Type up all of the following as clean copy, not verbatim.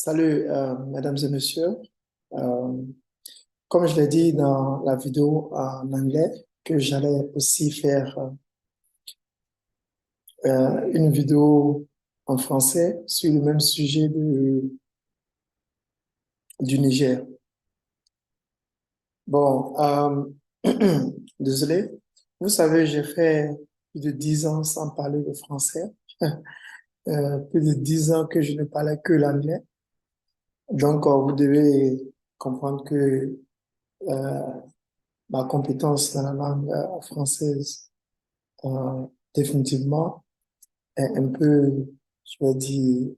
Salut, mesdames et messieurs. Euh, Comme je l'ai dit dans la vidéo en anglais, que j'allais aussi faire une vidéo en français sur le même sujet du Niger. Bon, désolé. Vous savez, j'ai fait plus de 10 ans sans parler le français. Plus de 10 ans que je ne parlais que l'anglais. Donc, vous devez comprendre que euh, ma compétence dans la langue française euh, définitivement est un peu, je vais dire,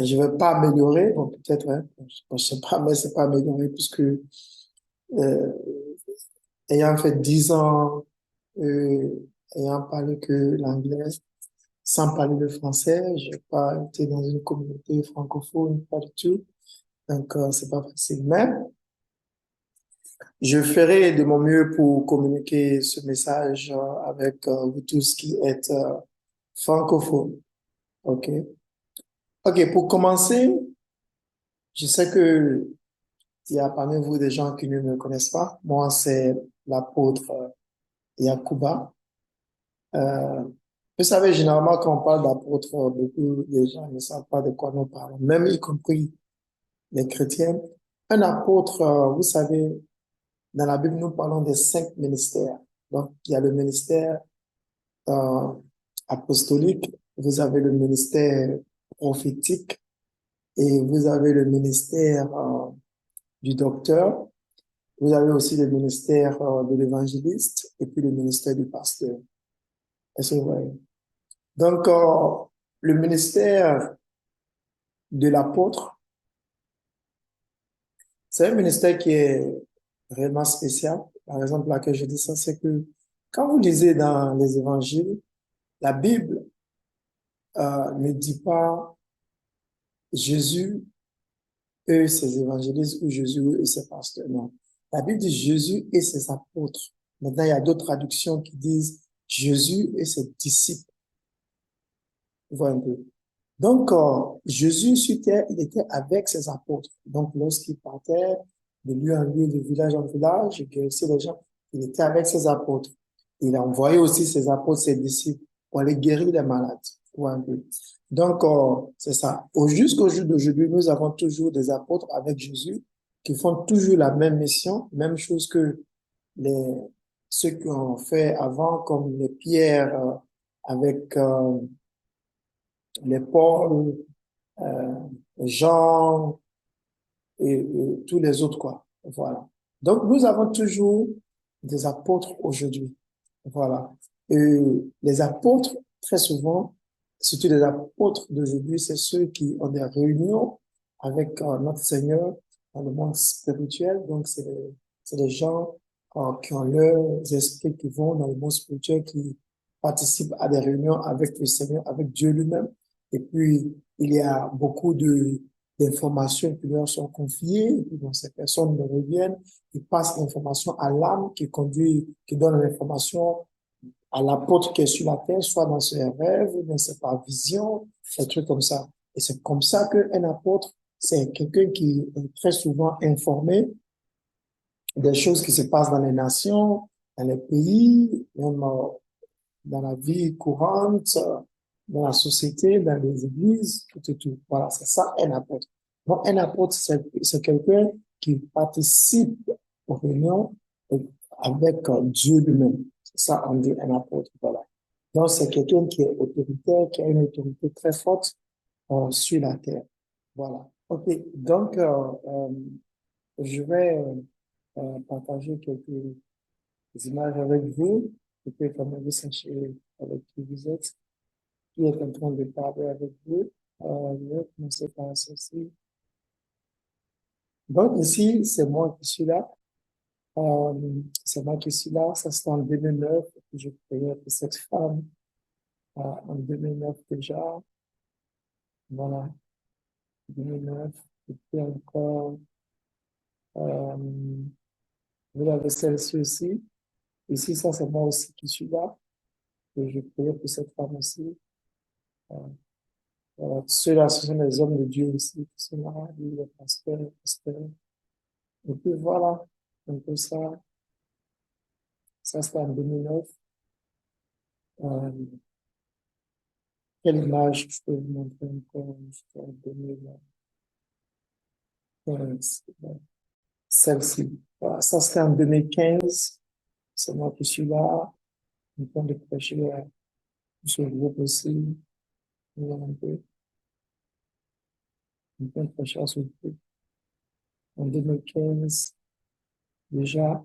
je vais pas améliorer, bon, peut-être, hein, je sais pas, mais c'est pas amélioré puisque ayant fait 10 ans, ayant parlé que l'anglais, sans parler le français, j'ai pas été dans une communauté francophone, pas du tout, donc c'est pas facile. Mais je ferai de mon mieux pour communiquer ce message avec vous tous qui êtes francophones. OK? OK, pour commencer, je sais que il y a parmi vous des gens qui ne me connaissent pas. Moi, c'est l'apôtre Yacouba. Euh, Vous savez, généralement, quand on parle d'apôtre, beaucoup de gens ne savent pas de quoi nous parlons, même y compris les chrétiens. Un apôtre, vous savez, dans la Bible, nous parlons des 5 ministères. Donc, il y a le ministère euh, apostolique, vous avez le ministère prophétique et vous avez le ministère du docteur. Vous avez aussi le ministère de l'évangéliste et puis le ministère du pasteur. Est-ce que vous voyez? Donc, le ministère de l'apôtre, c'est un ministère qui est réellement spécial. La raison pour laquelle je dis ça, c'est que quand vous lisez dans les évangiles, la Bible ne dit pas Jésus et ses évangélistes ou Jésus et ses pasteurs. Non. La Bible dit Jésus et ses apôtres. Maintenant, il y a d'autres traductions qui disent Jésus et ses disciples. Vous voyez un peu. Donc, Jésus sur terre, il était avec ses apôtres. Donc, lorsqu'il partait de lieu en lieu, de village en village, il guérissait les gens, il était avec ses apôtres. Il a envoyé aussi ses apôtres, ses disciples, pour aller guérir les malades. Vous voyez un peu. Donc, c'est ça. Jusqu'au jour d'aujourd'hui, nous avons toujours des apôtres avec Jésus qui font toujours la même mission, même chose que les, ceux qui ont fait avant, comme les Pierre avec les Paul, euh, Jean et tous les autres, quoi. Voilà. Donc, nous avons toujours des apôtres aujourd'hui. Voilà. Et les apôtres, très souvent, surtout les apôtres d'aujourd'hui, c'est ceux qui ont des réunions avec notre Seigneur dans le monde spirituel. Donc, c'est des gens qui ont leurs esprits qui vont dans le monde spirituel, qui participent à des réunions avec le Seigneur, avec Dieu lui-même. Et puis, il y a beaucoup d'informations qui leur sont confiées, et puis donc ces personnes me reviennent, ils passent l'information à l'âme qui conduit, qui donne l'information à l'apôtre qui est sur la terre, soit dans ses rêves, dans ses par vision, des trucs comme ça. Et c'est comme ça qu'un apôtre, c'est quelqu'un qui est très souvent informé des choses qui se passent dans les nations, dans les pays, même dans la vie courante, dans la société, dans les églises, tout et tout. Voilà, c'est ça un apôtre. Donc, un apôtre, c'est quelqu'un qui participe aux réunions avec Dieu lui-même. C'est ça, on dit un apôtre. Voilà. Donc, c'est quelqu'un qui est autoritaire, qui a une autorité très forte sur la terre. Voilà. OK. Donc, je vais partager quelques images avec vous. Peut-être comme vous sachez avec qui vous êtes, qui est en train de parler avec vous. Je vais commencer par ceci. Donc, ici, c'est moi qui suis là. Euh, c'est moi qui suis là. Ça, c'est en 2009. Je priais pour cette femme en 2009 déjà. Voilà, 2009. Et puis encore, euh, vous avez celle-ci aussi. Ici, ça, c'est moi aussi qui suis là. Et je priais pour cette femme aussi. Euh, Ceux-là, ce sont les hommes de Dieu aussi qui sont là, les pasteurs, les pasteurs. Et puis voilà, un peu ça. Ça, c'était en 2009. Euh, Quelle image je peux vous montrer encore? C'était en 2015. Celle-ci. Voilà, ça, c'était en 2015. C'est moi qui suis là, en train de prêcher ce groupe aussi. Voilà un peu, en train de prêcher à ce groupe. En 2015, déjà.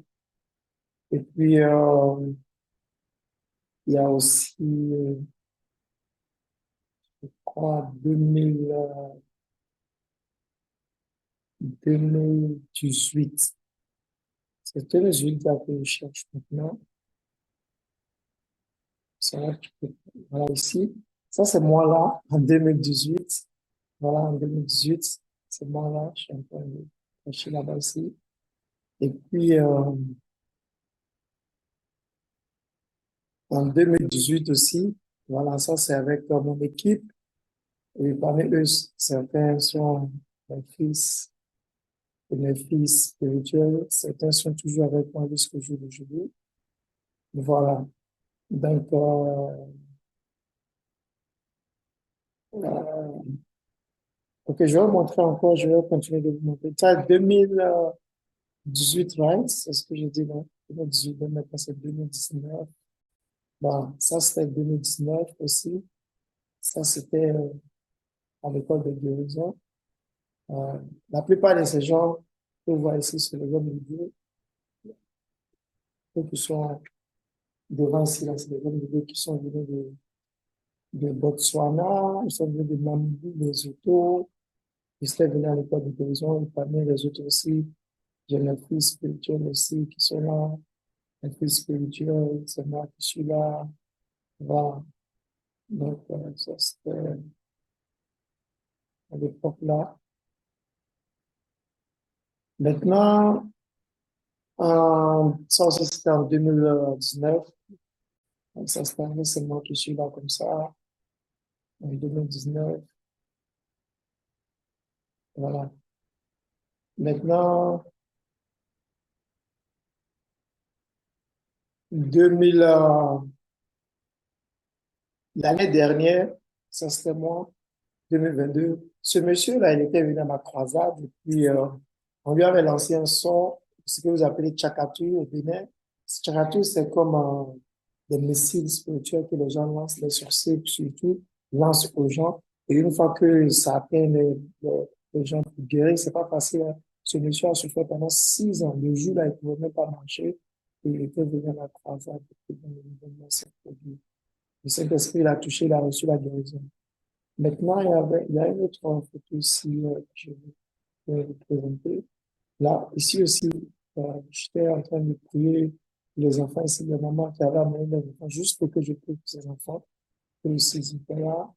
Et puis, il y a aussi, quoi, 2018. C'est 2018 là que je cherche maintenant. Ça va, voilà ici. Ça, c'est moi là, en 2018. Voilà, en 2018, c'est moi là, je suis en train de chercher là-bas ici. Et puis, en 2018 aussi, voilà, ça c'est avec mon équipe. Et parmi eux, certains sont mes fils et mes fils spirituels. Certains sont toujours avec moi jusqu'au jour d'aujourd'hui. Voilà. Donc, ok, je vais vous montrer encore, je vais continuer de vous montrer. Ça, 2018, right? C'est ce que j'ai dit là. 2018, maintenant c'est 2019. Bon, ça c'était 2019 aussi. Ça c'était à l'école de guérison. Euh, la plupart de ces gens que vous voyez ici sur le web vidéo, ceux qui sont devant ici, là, c'est des web vidéo qui sont venus de Botswana, ils sont venus de Namibie, des autos, ils sont venus à l'école de guérison, et parmi les autres aussi, j'ai mes fils spirituels aussi qui sont là, mes fils spirituels, c'est moi qui suis là, voilà. Donc, ça c'était à l'époque là. Maintenant, ça aussi c'était en 2019. Donc, ça cette année, c'est moi qui suis là comme ça, en 2019. Voilà. Maintenant, 2000, l'année dernière, ça c'était moi, 2022. Ce monsieur-là, il était venu à ma croisade et puis on lui avait lancé un son, ce que vous appelez Tchakatu au Bénin. Tchakatu, c'est comme des missiles spirituels que les gens lancent, les sorciers surtout, lancent aux gens. Et une fois que ça atteint les gens pour guérir, c'est pas facile, hein. Ce monsieur a souffert pendant 6 ans. Le jour là, il ne pouvait même pas marcher. Et il était venu à la croisade. Et puis, l'événement s'est produit. Le Saint-Esprit l'a touché, il a reçu la guérison. Maintenant, il y a une autre photo ici que je vais vous présenter. Là, ici aussi, j'étais en train de prier pour les enfants ici, les mamans qui avaient amené les enfants, juste pour que je prie pour ces enfants, que ils étaient là.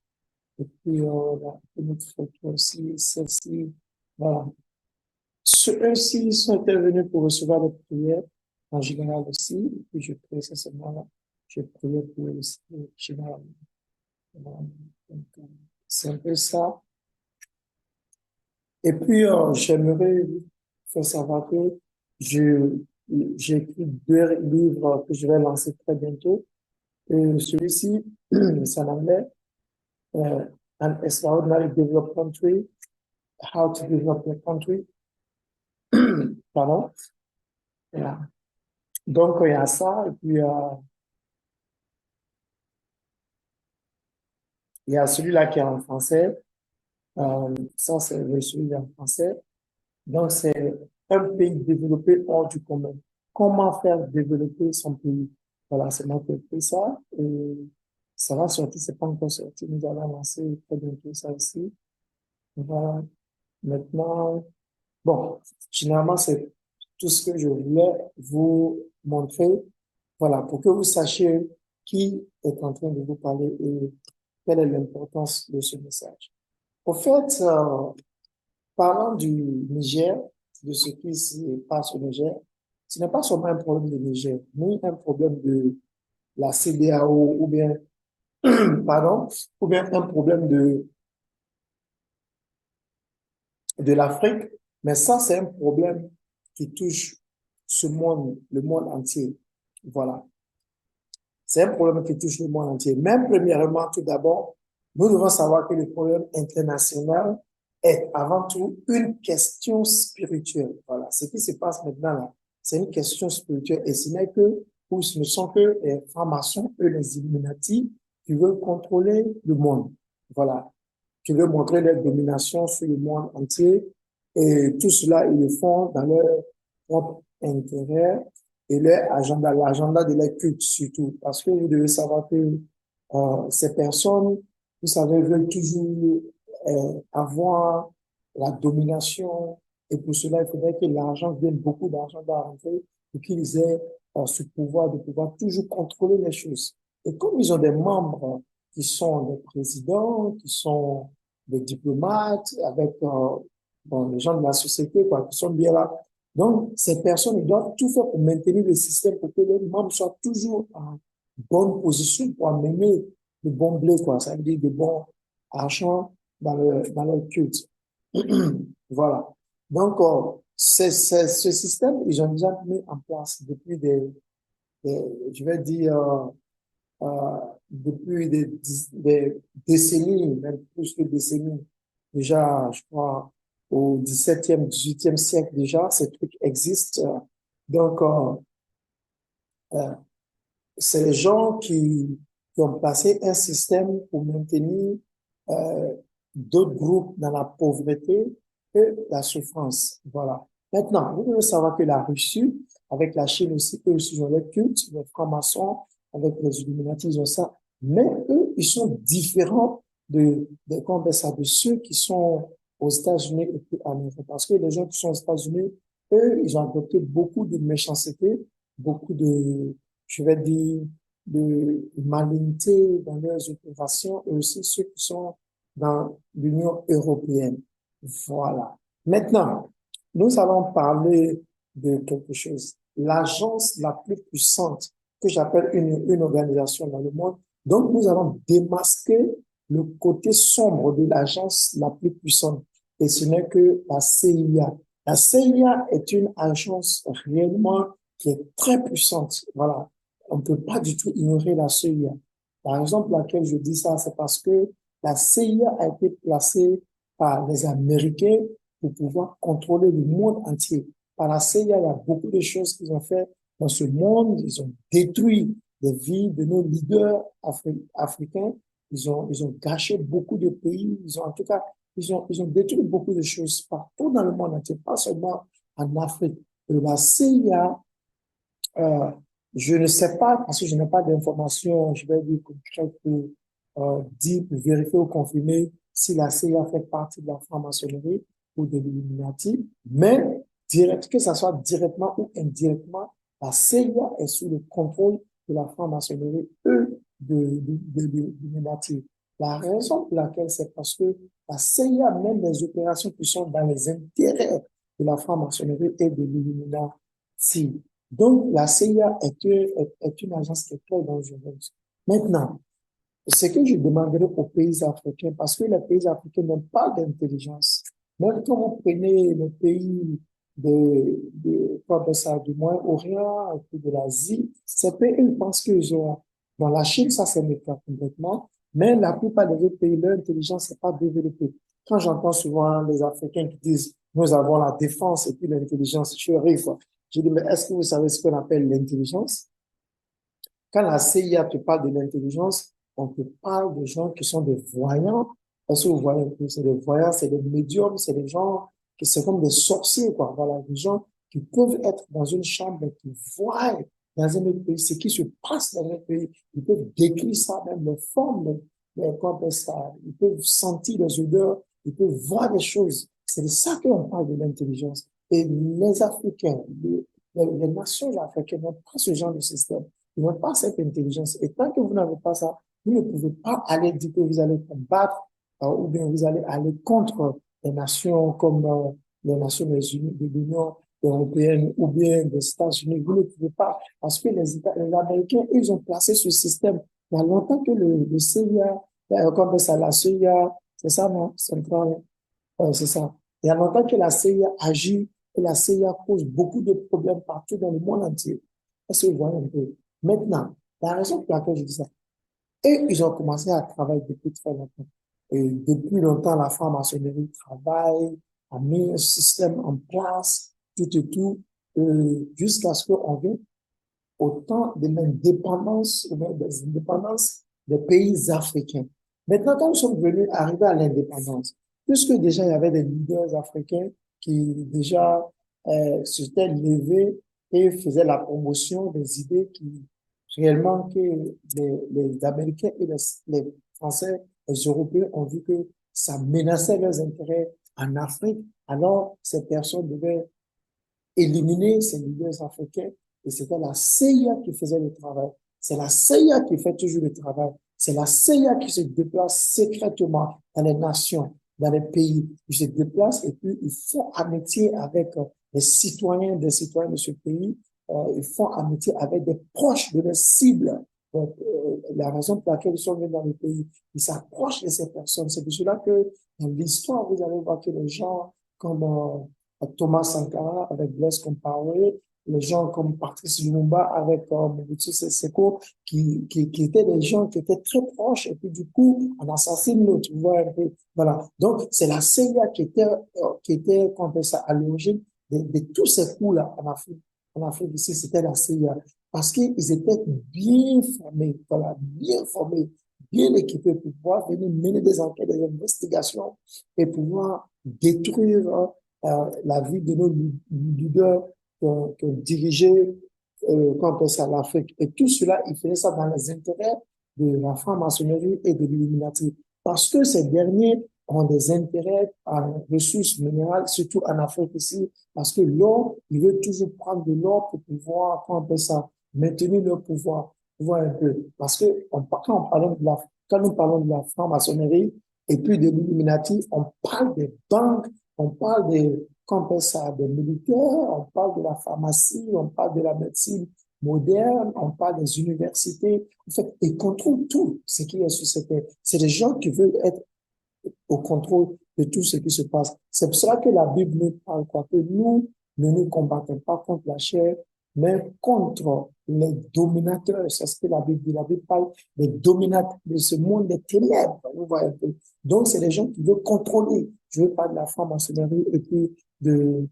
Et puis, là, une autre photo aussi, celle-ci. Voilà. Ceux-ci sont intervenus pour recevoir des prières, en général aussi. Et puis, je prie essentiellement là. Je priais pour eux aussi, généralement. Voilà. Donc, c'est un peu ça. Et puis, j'aimerais vous faire savoir que je, j'ai écrit 2 livres que je vais lancer très bientôt. Et celui-ci, c'est en anglais, euh, An Extraordinary Developed Country, How to Develop a Country. Pardon. Voilà. Donc, il y a ça. Et puis, il y a celui-là qui est en français. Ça, c'est celui en français. Donc, c'est un pays développé hors du commun. Comment faire développer son pays? Voilà, c'est moi qui ai fait ça. Et ça va sortir, c'est pas encore sorti. Nous allons lancer très bientôt ça aussi. Voilà. Maintenant, bon, généralement, c'est tout ce que je voulais vous montrer. Voilà, pour que vous sachiez qui est en train de vous parler et quelle est l'importance de ce message. Au fait, parlant du Niger, de ce qui se passe au Niger, ce n'est pas seulement un problème de Niger, ni un problème de la CEDEAO ou bien, pardon, ou bien un problème de l'Afrique, mais ça, c'est un problème qui touche ce monde, le monde entier. Voilà. C'est un problème qui touche le monde entier. Même premièrement, tout d'abord, nous devons savoir que le problème international est avant tout une question spirituelle. Voilà. Ce qui se passe maintenant là, c'est une question spirituelle et ce n'est que, ou ce ne sont que les francs-maçons, eux, les Illuminati, qui veulent contrôler le monde. Voilà. Qui veulent montrer leur domination sur le monde entier. Et tout cela, ils le font dans leur propre intérêt et leur agenda, l'agenda de leur culte surtout. Parce que vous devez savoir que ces personnes, vous savez, veulent toujours avoir la domination. Et pour cela, il faudrait que l'argent vienne, beaucoup d'argent d'arriver pour qu'ils aient ce pouvoir de pouvoir toujours contrôler les choses. Et comme ils ont des membres qui sont des présidents, qui sont des diplomates, avec bon, les gens de la société, quoi, qui sont bien là. Donc, ces personnes, ils doivent tout faire pour maintenir le système, pour que les membres soient toujours en bonne position pour amener de bons blé, quoi. Ça veut dire de bons argent dans leur culte. Voilà. Donc, ce système, ils ont déjà mis en place depuis je vais dire, euh, depuis des décennies, même plus que décennies. Déjà, je crois, au 17e, 18e siècle déjà, ces trucs existent. Donc, euh, c'est les gens qui ont placé un système pour maintenir euh, d'autres groupes dans la pauvreté et la souffrance. Voilà. Maintenant, vous devez savoir que la Russie, avec la Chine aussi, eux aussi ont leur culte, les francs-maçons, avec les Illuminati, ils ont ça. Mais eux, ils sont différents de ceux qui sont aux États-Unis et puis en Europe. Parce que les gens qui sont aux États-Unis, eux, ils ont adopté beaucoup de méchanceté, beaucoup de, je vais dire, de malignité dans leurs opérations et aussi ceux qui sont dans l'Union européenne. Voilà. Maintenant, nous allons parler de quelque chose. L'agence la plus puissante que j'appelle une organisation dans le monde. Donc, nous allons démasquer le côté sombre de l'agence la plus puissante. Et ce n'est que la CIA. La CIA est une agence réellement qui est très puissante. Voilà. On ne peut pas du tout ignorer la CIA. La raison pour laquelle je dis ça, c'est parce que la CIA a été placée par les Américains pour pouvoir contrôler le monde entier. Par la CIA, il y a beaucoup de choses qu'ils ont fait dans ce monde. Ils ont détruit les vies de nos leaders africains. Ils ont gâché beaucoup de pays. Ils ont, en tout cas, ils ont détruit beaucoup de choses partout dans le monde entier, pas seulement en Afrique. Et la CIA, euh, je ne sais pas, parce que je n'ai pas d'informations, je vais dire concrètes pour dire, pour vérifier ou confirmer si la CIA fait partie de la franc-maçonnerie ou de l'Illuminati, mais direct, que ce soit directement ou indirectement, la CIA est sous le contrôle de la franc-maçonnerie de l'Illuminati. La raison pour laquelle c'est parce que la CIA mène des opérations qui sont dans les intérêts de la franc-maçonnerie et de l'Illuminati. Donc, la CIA est une agence qui est très dangereuse. Maintenant, ce que je demanderais aux pays africains, parce que les pays africains n'ont pas d'intelligence. Même quand vous prenez les pays quoi ben ça, du Moyen-Orient et puis de l'Asie, ces pays, ils pensent qu'ils ont, dans la Chine, ça c'est le cas complètement, mais la plupart des autres pays, leur intelligence n'est pas développée. Quand j'entends souvent les Africains qui disent, nous avons la défense et puis l'intelligence, je ris, quoi. Je dis, mais est-ce que vous savez ce qu'on appelle l'intelligence? Quand la CIA te parle de l'intelligence, on te parle de gens qui sont des voyants. Parce que vous voyez que c'est des voyants, c'est des médiums, c'est des gens qui c'est comme des sorciers, quoi. Voilà, des gens qui peuvent être dans une chambre et qui voient dans un autre pays ce qui se passe dans un pays. Ils peuvent décrire ça, même les formes, ça. Ils peuvent sentir les odeurs, ils peuvent voir des choses. C'est de ça qu'on parle de l'intelligence. Et les Africains, les nations africaines n'ont pas ce genre de système. Ils n'ont pas cette intelligence. Et tant que vous n'avez pas ça, vous ne pouvez pas aller dire que vous allez combattre ou bien vous allez aller contre les nations comme les Nations Unies, de l'Union européenne ou bien des États-Unis. Vous ne pouvez pas parce que les Américains, ils ont placé ce système. Il y a longtemps que le CIA, comme ça, la CIA, c'est ça, non? C'est ça. Il y a longtemps que la CIA agit et la CIA cause beaucoup de problèmes partout dans le monde entier. Est-ce que vous voyez un peu? Maintenant, la raison pour laquelle je dis ça, et ils ont commencé à travailler depuis très longtemps. Et depuis longtemps, la franc-maçonnerie travaille, a mis un système en place, tout et tout, jusqu'à ce qu'on vienne au temps de l'indépendance, ou même des indépendances des pays africains. Maintenant, quand nous sommes venus arriver à l'indépendance, puisque déjà il y avait des leaders africains qui déjà s'étaient levés et faisaient la promotion des idées qui réellement que les Américains et les Français, les Européens ont vu que ça menaçait leurs intérêts en Afrique. Alors, ces personnes devaient éliminer ces leaders africains et c'était la CIA qui faisait le travail. C'est la CIA qui fait toujours le travail. C'est la CIA qui se déplace secrètement dans les nations, dans les pays. Ils se déplacent et puis ils font amitié avec les citoyens, des citoyens de ce pays. Ils font amitié avec des proches de leurs cibles. Donc, la raison pour laquelle ils sont venus dans le pays, ils s'approchent de ces personnes. C'est pour cela que dans l'histoire, vous allez voir que les gens comme Thomas Sankara avec Blaise Compaoré, les gens comme Patrice Lumumba avec Mobutu Sese Seko, qui étaient des gens qui étaient très proches, et puis du coup, on assassine l'autre, vous voyez un peu. Voilà. Donc, c'est la CIA qui était, qu'on appelle ça, à l'origine de tous ces coups-là en Afrique. En Afrique ici, c'était la CIA. Parce qu'ils étaient bien formés, voilà, bien formés, bien équipés pour pouvoir venir mener des enquêtes, des investigations et pouvoir détruire la vie de nos leaders qui ont dirigé quand on à l'Afrique. Et tout cela, il faisait ça dans les intérêts de la franc-maçonnerie et de l'Illuminati. Parce que ces derniers ont des intérêts en ressources minérales, surtout en Afrique ici, parce que l'or, ils veulent toujours prendre de l'or pour pouvoir, quand on appelle ça, maintenir leur pouvoir. Voir un peu. Parce que quand nous parlons de la franc-maçonnerie et puis de l'Illuminati, on parle des banques, on parle des, qu'on appelle ça, des militaires, on parle de la pharmacie, on parle de la médecine moderne, on parle des universités. En fait, ils contrôlent tout ce qui est sur cette terre. C'est des gens qui veulent être au contrôle de tout ce qui se passe. C'est pour cela que la Bible nous parle quoi, que nous ne nous combattons pas contre la chair, mais contre les dominateurs. C'est ce que la Bible dit. La Bible parle des dominateurs de ce monde des ténèbres. Vous voyez un peu. Donc, c'est les gens qui veulent contrôler. Je veux parler de la franc-maçonnerie et puis de,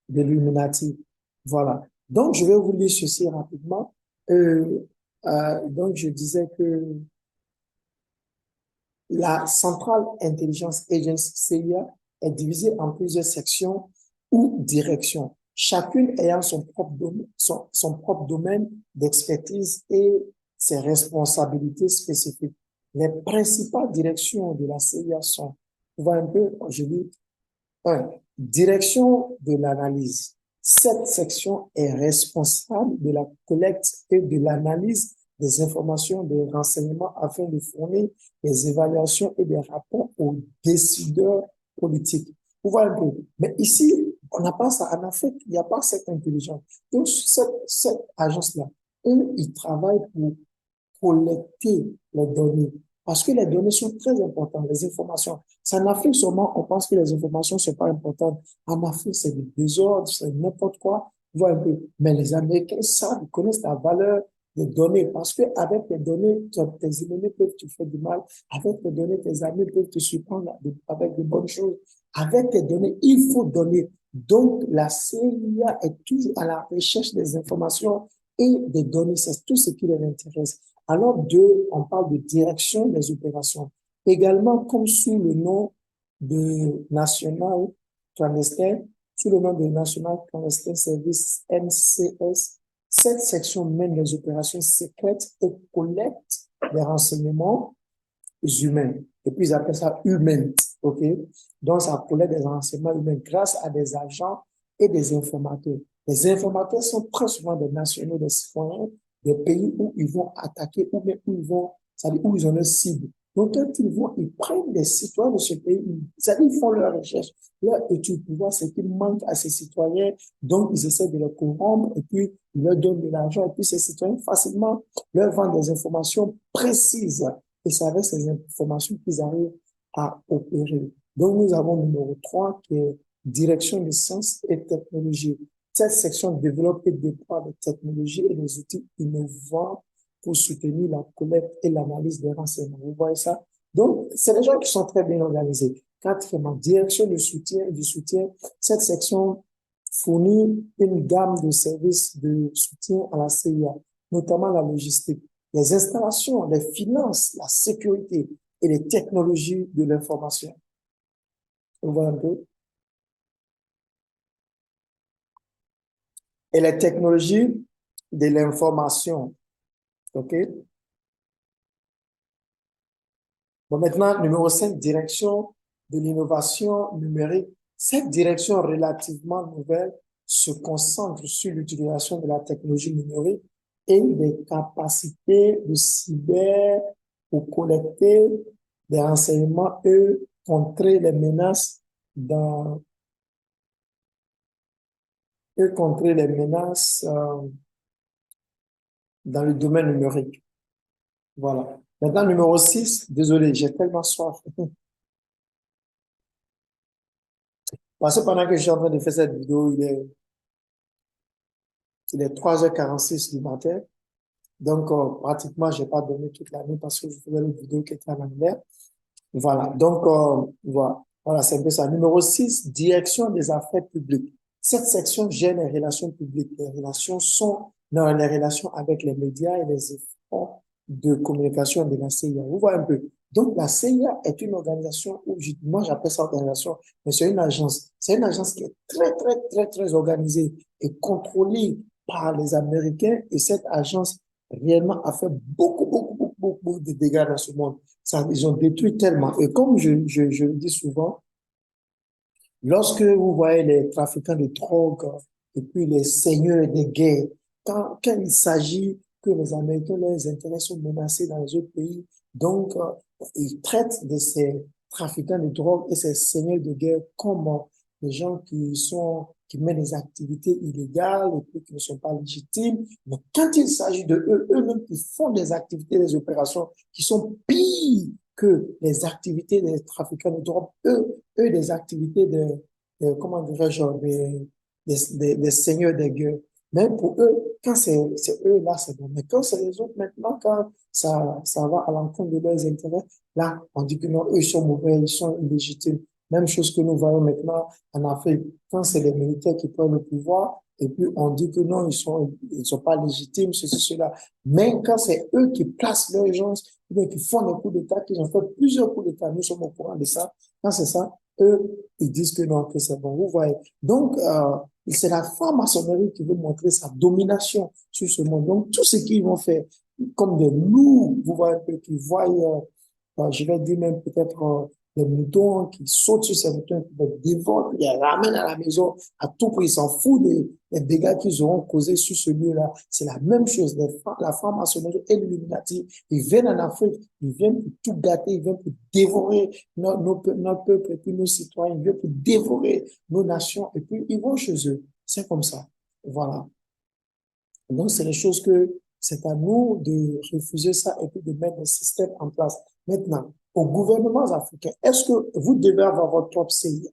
de l'Illuminati. Voilà. Donc, je vais vous lire ceci rapidement. Donc, je disais que la Central Intelligence Agency CIA est divisée en plusieurs sections ou directions, chacune ayant son propre domaine d'expertise et ses responsabilités spécifiques. Les principales directions de la CIA sont, on voit un peu, je dis, 1. Direction de l'analyse. Cette section est responsable de la collecte et de l'analyse des informations, des renseignements afin de fournir des évaluations et des rapports aux décideurs politiques. Vous voyez un peu. Mais ici, on n'a pas ça. En Afrique, il n'y a pas cette intelligence. Donc, cette agence-là, eux, ils travaillent pour collecter les données. Parce que les données sont très importantes, les informations. C'est en Afrique seulement, on pense que les informations ne sont pas importantes. En Afrique, c'est du désordre, c'est n'importe quoi. Voilà un peu. Mais les Américains savent, ils connaissent la valeur des données. Parce que avec les données, tes ennemis peuvent te faire du mal. Avec les données, tes amis peuvent te surprendre avec de bonnes choses. Avec les données, il faut donner. Donc, la CIA est toujours à la recherche des informations et des données. C'est tout ce qui les intéresse. Alors, on parle de direction des opérations. Également, comme sous le nom de National Clandestin, sous le nom de National Clandestin Service, NCS, cette section mène les opérations secrètes et collecte des renseignements humains. Et puis, ils appellent ça humain, OK? Donc, ça collecte des renseignements humains grâce à des agents et des informateurs. Les informateurs sont très souvent des nationaux, des citoyens, des pays où ils vont attaquer, ou bien où ils vont, c'est-à-dire où ils ont leur cible. Donc, quand ils vont, ils prennent des citoyens de ce pays, c'est-à-dire ils font leur recherche, leur étude pour voir ce qui manque à ces citoyens. Donc, ils essaient de les corrompre et puis ils leur donnent de l'argent. Et puis, ces citoyens facilement leur vendent des informations précises. Et c'est avec ces informations qu'ils arrivent à opérer. Donc, nous avons numéro 3 qui est direction des sciences et technologies. Cette section développe et déploie des technologies et des outils innovants pour soutenir la collecte et l'analyse des renseignements. Vous voyez ça? Donc, c'est des gens qui sont très bien organisés. Quatrièmement, direction du soutien. Cette section fournit une gamme de services de soutien à la CIA, notamment la logistique, les installations, les finances, la sécurité et les technologies de l'information. On voit un peu. Et les technologies de l'information. OK? Bon, maintenant, numéro 5, direction de l'innovation numérique. Cette direction relativement nouvelle se concentre sur l'utilisation de la technologie numérique et des capacités de cyber pour collecter des renseignements et contrer les menaces dans, dans le domaine numérique. Voilà. Maintenant, numéro 6, désolé, j'ai tellement soif. Parce que pendant que je suis en train de faire cette vidéo, il est 3h46 du matin. Donc, pratiquement, je n'ai pas dormi toute la nuit parce que je faisais une vidéo qui était en anglais. Voilà. Donc, voilà. Voilà, c'est un peu ça. Numéro 6, direction des affaires publiques. Cette section gère les relations publiques. Les relations sont dans les relations avec les médias et les efforts de communication de la CIA. Vous voyez un peu. Donc, la CIA est une organisation où, moi, j'appelle ça organisation, mais c'est une agence. C'est une agence qui est très, très, très, très organisée et contrôlée par les Américains. Et cette agence, réellement, a fait beaucoup, beaucoup, beaucoup, beaucoup de dégâts dans ce monde. Ça, ils ont détruit tellement. Et comme je le dis souvent, lorsque vous voyez les trafiquants de drogue et puis les seigneurs des guerres, quand il s'agit que les Américains, leurs intérêts sont menacés dans les autres pays, donc ils traitent de ces trafiquants de drogue et ces seigneurs de guerre comme des gens qui mènent des activités illégales et puis qui ne sont pas légitimes. Mais quand il s'agit de eux, eux-mêmes qui font des activités, des opérations qui sont pires que les activités des trafiquants de drogue, eux des activités comment dirais-je, des seigneurs des guerres. Même pour eux, quand c'est eux, là, c'est bon. Mais quand c'est les autres, maintenant, quand ça va à l'encontre de leurs intérêts, là, on dit que non, eux, ils sont mauvais, ils sont illégitimes. Même chose que nous voyons maintenant en Afrique. Quand c'est les militaires qui prennent le pouvoir, et puis on dit que non, ils sont pas légitimes, ceci, cela. Mais quand c'est eux qui placent leurs gens, qui font des coups d'État, qui ont fait plusieurs coups d'État, nous sommes au courant de ça. Quand c'est ça, eux, ils disent que non, que c'est bon. Vous voyez. Donc, c'est la franc-maçonnerie qui veut montrer sa domination sur ce monde. Donc, tout ce qu'ils vont faire, comme des loups, vous voyez un peu, qui voient, je vais dire même peut-être des moutons qui sautent sur ces moutons, qui les dévorent, qui les ramènent à la maison à tout prix. Ils s'en foutent des dégâts qu'ils auront causés sur ce lieu-là. C'est la même chose. La franc-maçonnerie et l'Illuminati, ils viennent en Afrique, ils viennent pour tout gâter, ils viennent pour dévorer notre peuple et puis nos citoyens, ils viennent pour dévorer nos nations et puis ils vont chez eux. C'est comme ça. Voilà. Donc, c'est les choses que c'est à nous de refuser ça et puis de mettre un système en place. Maintenant, aux gouvernements africains, est-ce que vous devez avoir votre propre CIA?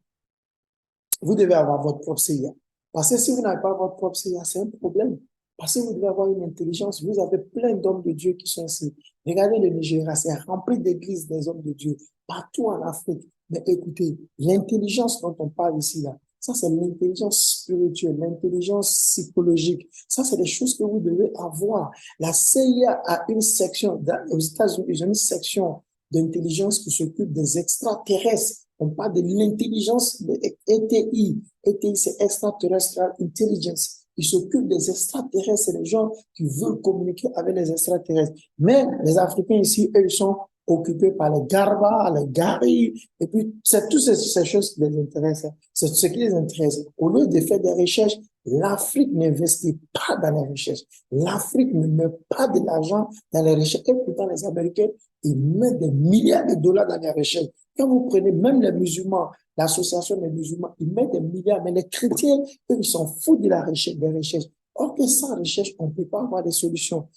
Vous devez avoir votre propre CIA. Parce que si vous n'avez pas votre propre CIA, c'est un problème. Parce que vous devez avoir une intelligence. Vous avez plein d'hommes de Dieu qui sont ici. Regardez le Nigeria, c'est rempli d'églises des hommes de Dieu, partout en Afrique. Mais écoutez, l'intelligence dont on parle ici, là, ça, c'est l'intelligence spirituelle, l'intelligence psychologique. Ça, c'est des choses que vous devez avoir. La CIA a une section, aux États-Unis, ils ont une section d'intelligence qui s'occupe des extraterrestres. On parle de l'intelligence de ETI. ETI, c'est Extraterrestrial Intelligence. Ils s'occupent des extraterrestres, c'est les gens qui veulent communiquer avec les extraterrestres. Mais les Africains ici, eux, ils sont occupés par les Garba, les Gari, et puis c'est toutes ces choses qui les intéressent. C'est ce qui les intéresse. Au lieu de faire des recherches, l'Afrique n'investit pas dans les recherches. L'Afrique ne met pas de l'argent dans les recherches. Et pourtant, les Américains, ils mettent des milliards de dollars dans les recherches. Quand vous prenez même les musulmans, l'association des musulmans, ils mettent des milliards, mais les chrétiens, eux, ils s'en foutent de la recherche, des recherches. Or que sans recherche, on ne peut pas avoir des solutions.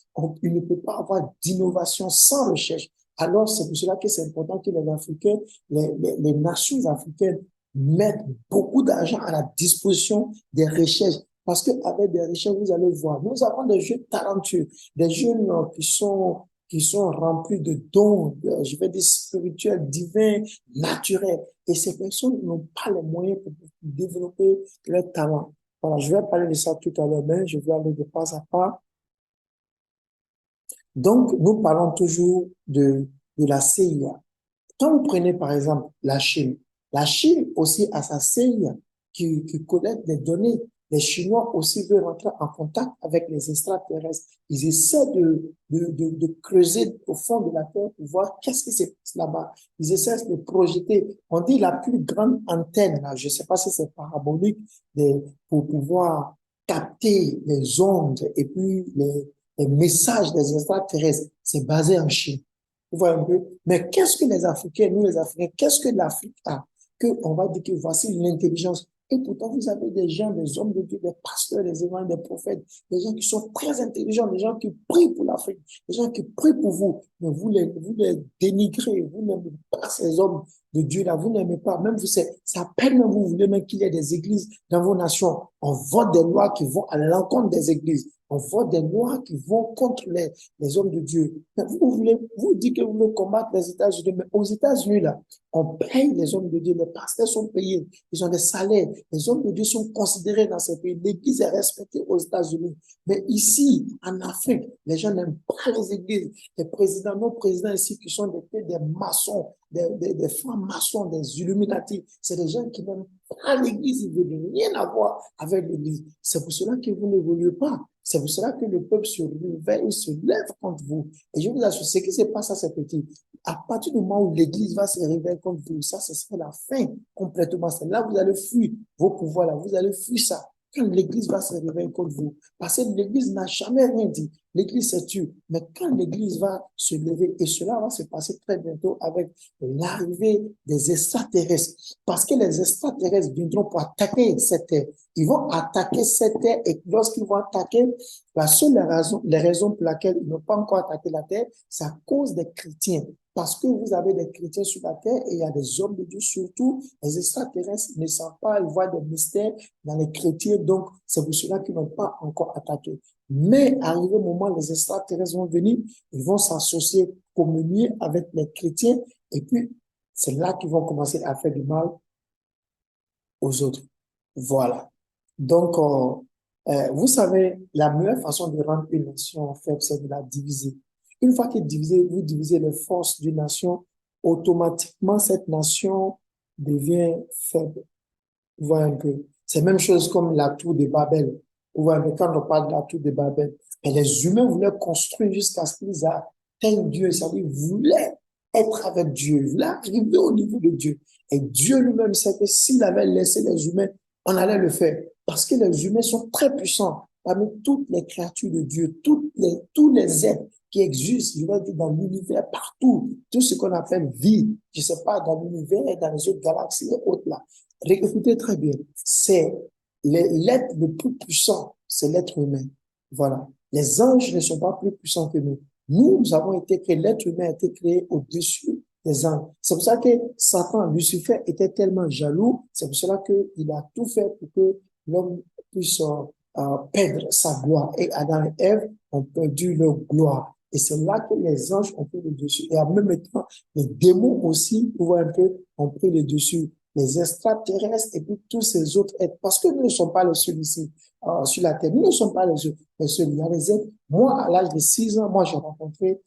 Il ne peut pas avoir d'innovation sans recherche. Alors, c'est pour cela que c'est important que les Africains, les nations africaines mettent beaucoup d'argent à la disposition des recherches. Parce qu'avec des recherches, vous allez voir, nous avons des jeunes talentueux, des jeunes qui sont remplis de dons, je vais dire spirituels, divins, naturels. Et ces personnes n'ont pas les moyens pour développer leur talent. Voilà, je vais parler de ça tout à l'heure, mais je vais aller de pas à pas. Donc, nous parlons toujours de la CIA. Quand vous prenez par exemple la Chine aussi a sa CIA qui collecte des données. Les Chinois aussi veulent rentrer en contact avec les extraterrestres. Ils essaient de creuser au fond de la Terre pour voir qu'est-ce qui se passe là-bas. Ils essaient de projeter. On dit la plus grande antenne, là, je ne sais pas si c'est parabolique, pour pouvoir capter les ondes et puis les messages des extraterrestres. C'est basé en Chine. Vous voyez un peu? Mais qu'est-ce que les Africains, nous les Africains, qu'est-ce que l'Afrique a? On va dire que voici l'intelligence. Et pourtant, vous avez des gens, des hommes de Dieu, des pasteurs, des évangélistes, des prophètes, des gens qui sont très intelligents, des gens qui prient pour l'Afrique, des gens qui prient pour vous. Mais vous les dénigrez, vous n'aimez pas ces hommes de Dieu là, vous n'aimez pas. Même vous, c'est à peine même vous voulez même qu'il y ait des églises dans vos nations. On vote des lois qui vont à l'encontre des églises. On vote des lois qui vont contre les hommes de Dieu. Mais vous dites que vous voulez combattre les États-Unis, mais aux États-Unis, là, on paye les hommes de Dieu, les pasteurs sont payés, ils ont des salaires, les hommes de Dieu sont considérés dans ces pays, l'église est respectée aux États-Unis. Mais ici, en Afrique, les gens n'aiment pas les églises. Les présidents, nos présidents ici qui sont des maçons, des francs-maçons, des illuminatifs, c'est des gens qui n'aiment pas l'église, ils ne veulent rien avoir avec l'église. C'est pour cela que vous n'évoluez pas. C'est pour cela que le peuple se réveille, se lève contre vous. Et je vous assure, ce qui se passe à ces petits, à partir du moment où l'Église va se réveiller contre vous, ça, ce sera la fin complètement. C'est là que vous allez fuir vos pouvoirs, là, vous allez fuir ça. Quand l'Église va se réveiller contre vous, parce que l'Église n'a jamais rien dit. L'Église s'est tue. Mais quand l'Église va se lever, et cela va se passer très bientôt avec l'arrivée des extraterrestres, parce que les extraterrestres viendront pour attaquer cette terre. Ils vont attaquer cette terre et lorsqu'ils vont attaquer, la seule raison, les raisons pour lesquelles ils n'ont pas encore attaqué la terre, c'est à cause des chrétiens. Parce que vous avez des chrétiens sur la terre et il y a des hommes de Dieu, surtout les extraterrestres ne savent pas, ils voient des mystères dans les chrétiens, donc c'est pour cela qu'ils n'ont pas encore attaqué. Mais arrivé au moment, les extraterrestres vont venir, ils vont s'associer, communier avec les chrétiens et puis c'est là qu'ils vont commencer à faire du mal aux autres. Voilà. Donc, vous savez, la meilleure façon de rendre une nation faible, c'est de la diviser. Une fois que vous divisez les forces d'une nation, automatiquement, cette nation devient faible. Vous voyez un peu. C'est la même chose comme la tour de Babel. Vous voyez, mais quand on parle de la tour de Babel, et les humains voulaient construire jusqu'à ce qu'ils atteignent Dieu, c'est-à-dire voulaient être avec Dieu, voulaient arriver au niveau de Dieu. Et Dieu lui-même sait que s'il avait laissé les humains, on allait le faire. Parce que les humains sont très puissants. Parmi toutes les créatures de Dieu, tous les êtres qui existent, je vais dire dans l'univers, partout, tout ce qu'on appelle vie, je ne sais pas, dans l'univers et dans les autres galaxies et autres là. Écoutez très bien, c'est l'être le plus puissant, c'est l'être humain. Voilà. Les anges ne sont pas plus puissants que nous. Nous avons été créés, l'être humain a été créé au-dessus des anges. C'est pour ça que Satan, Lucifer, était tellement jaloux. C'est pour cela qu'il a tout fait pour que l'homme puisse perdre sa gloire. Et Adam et Ève ont perdu leur gloire. Et c'est là que les anges ont pris le dessus. Et en même temps, les démons aussi, vous voyez un peu, ont pris le dessus. Les extraterrestres et puis tous ces autres êtres. Parce que nous ne sommes pas les seuls ici sur la Terre. Nous ne sommes pas les seuls. Il y a des êtres. Moi, à l'âge de 6 ans, moi, j'ai rencontré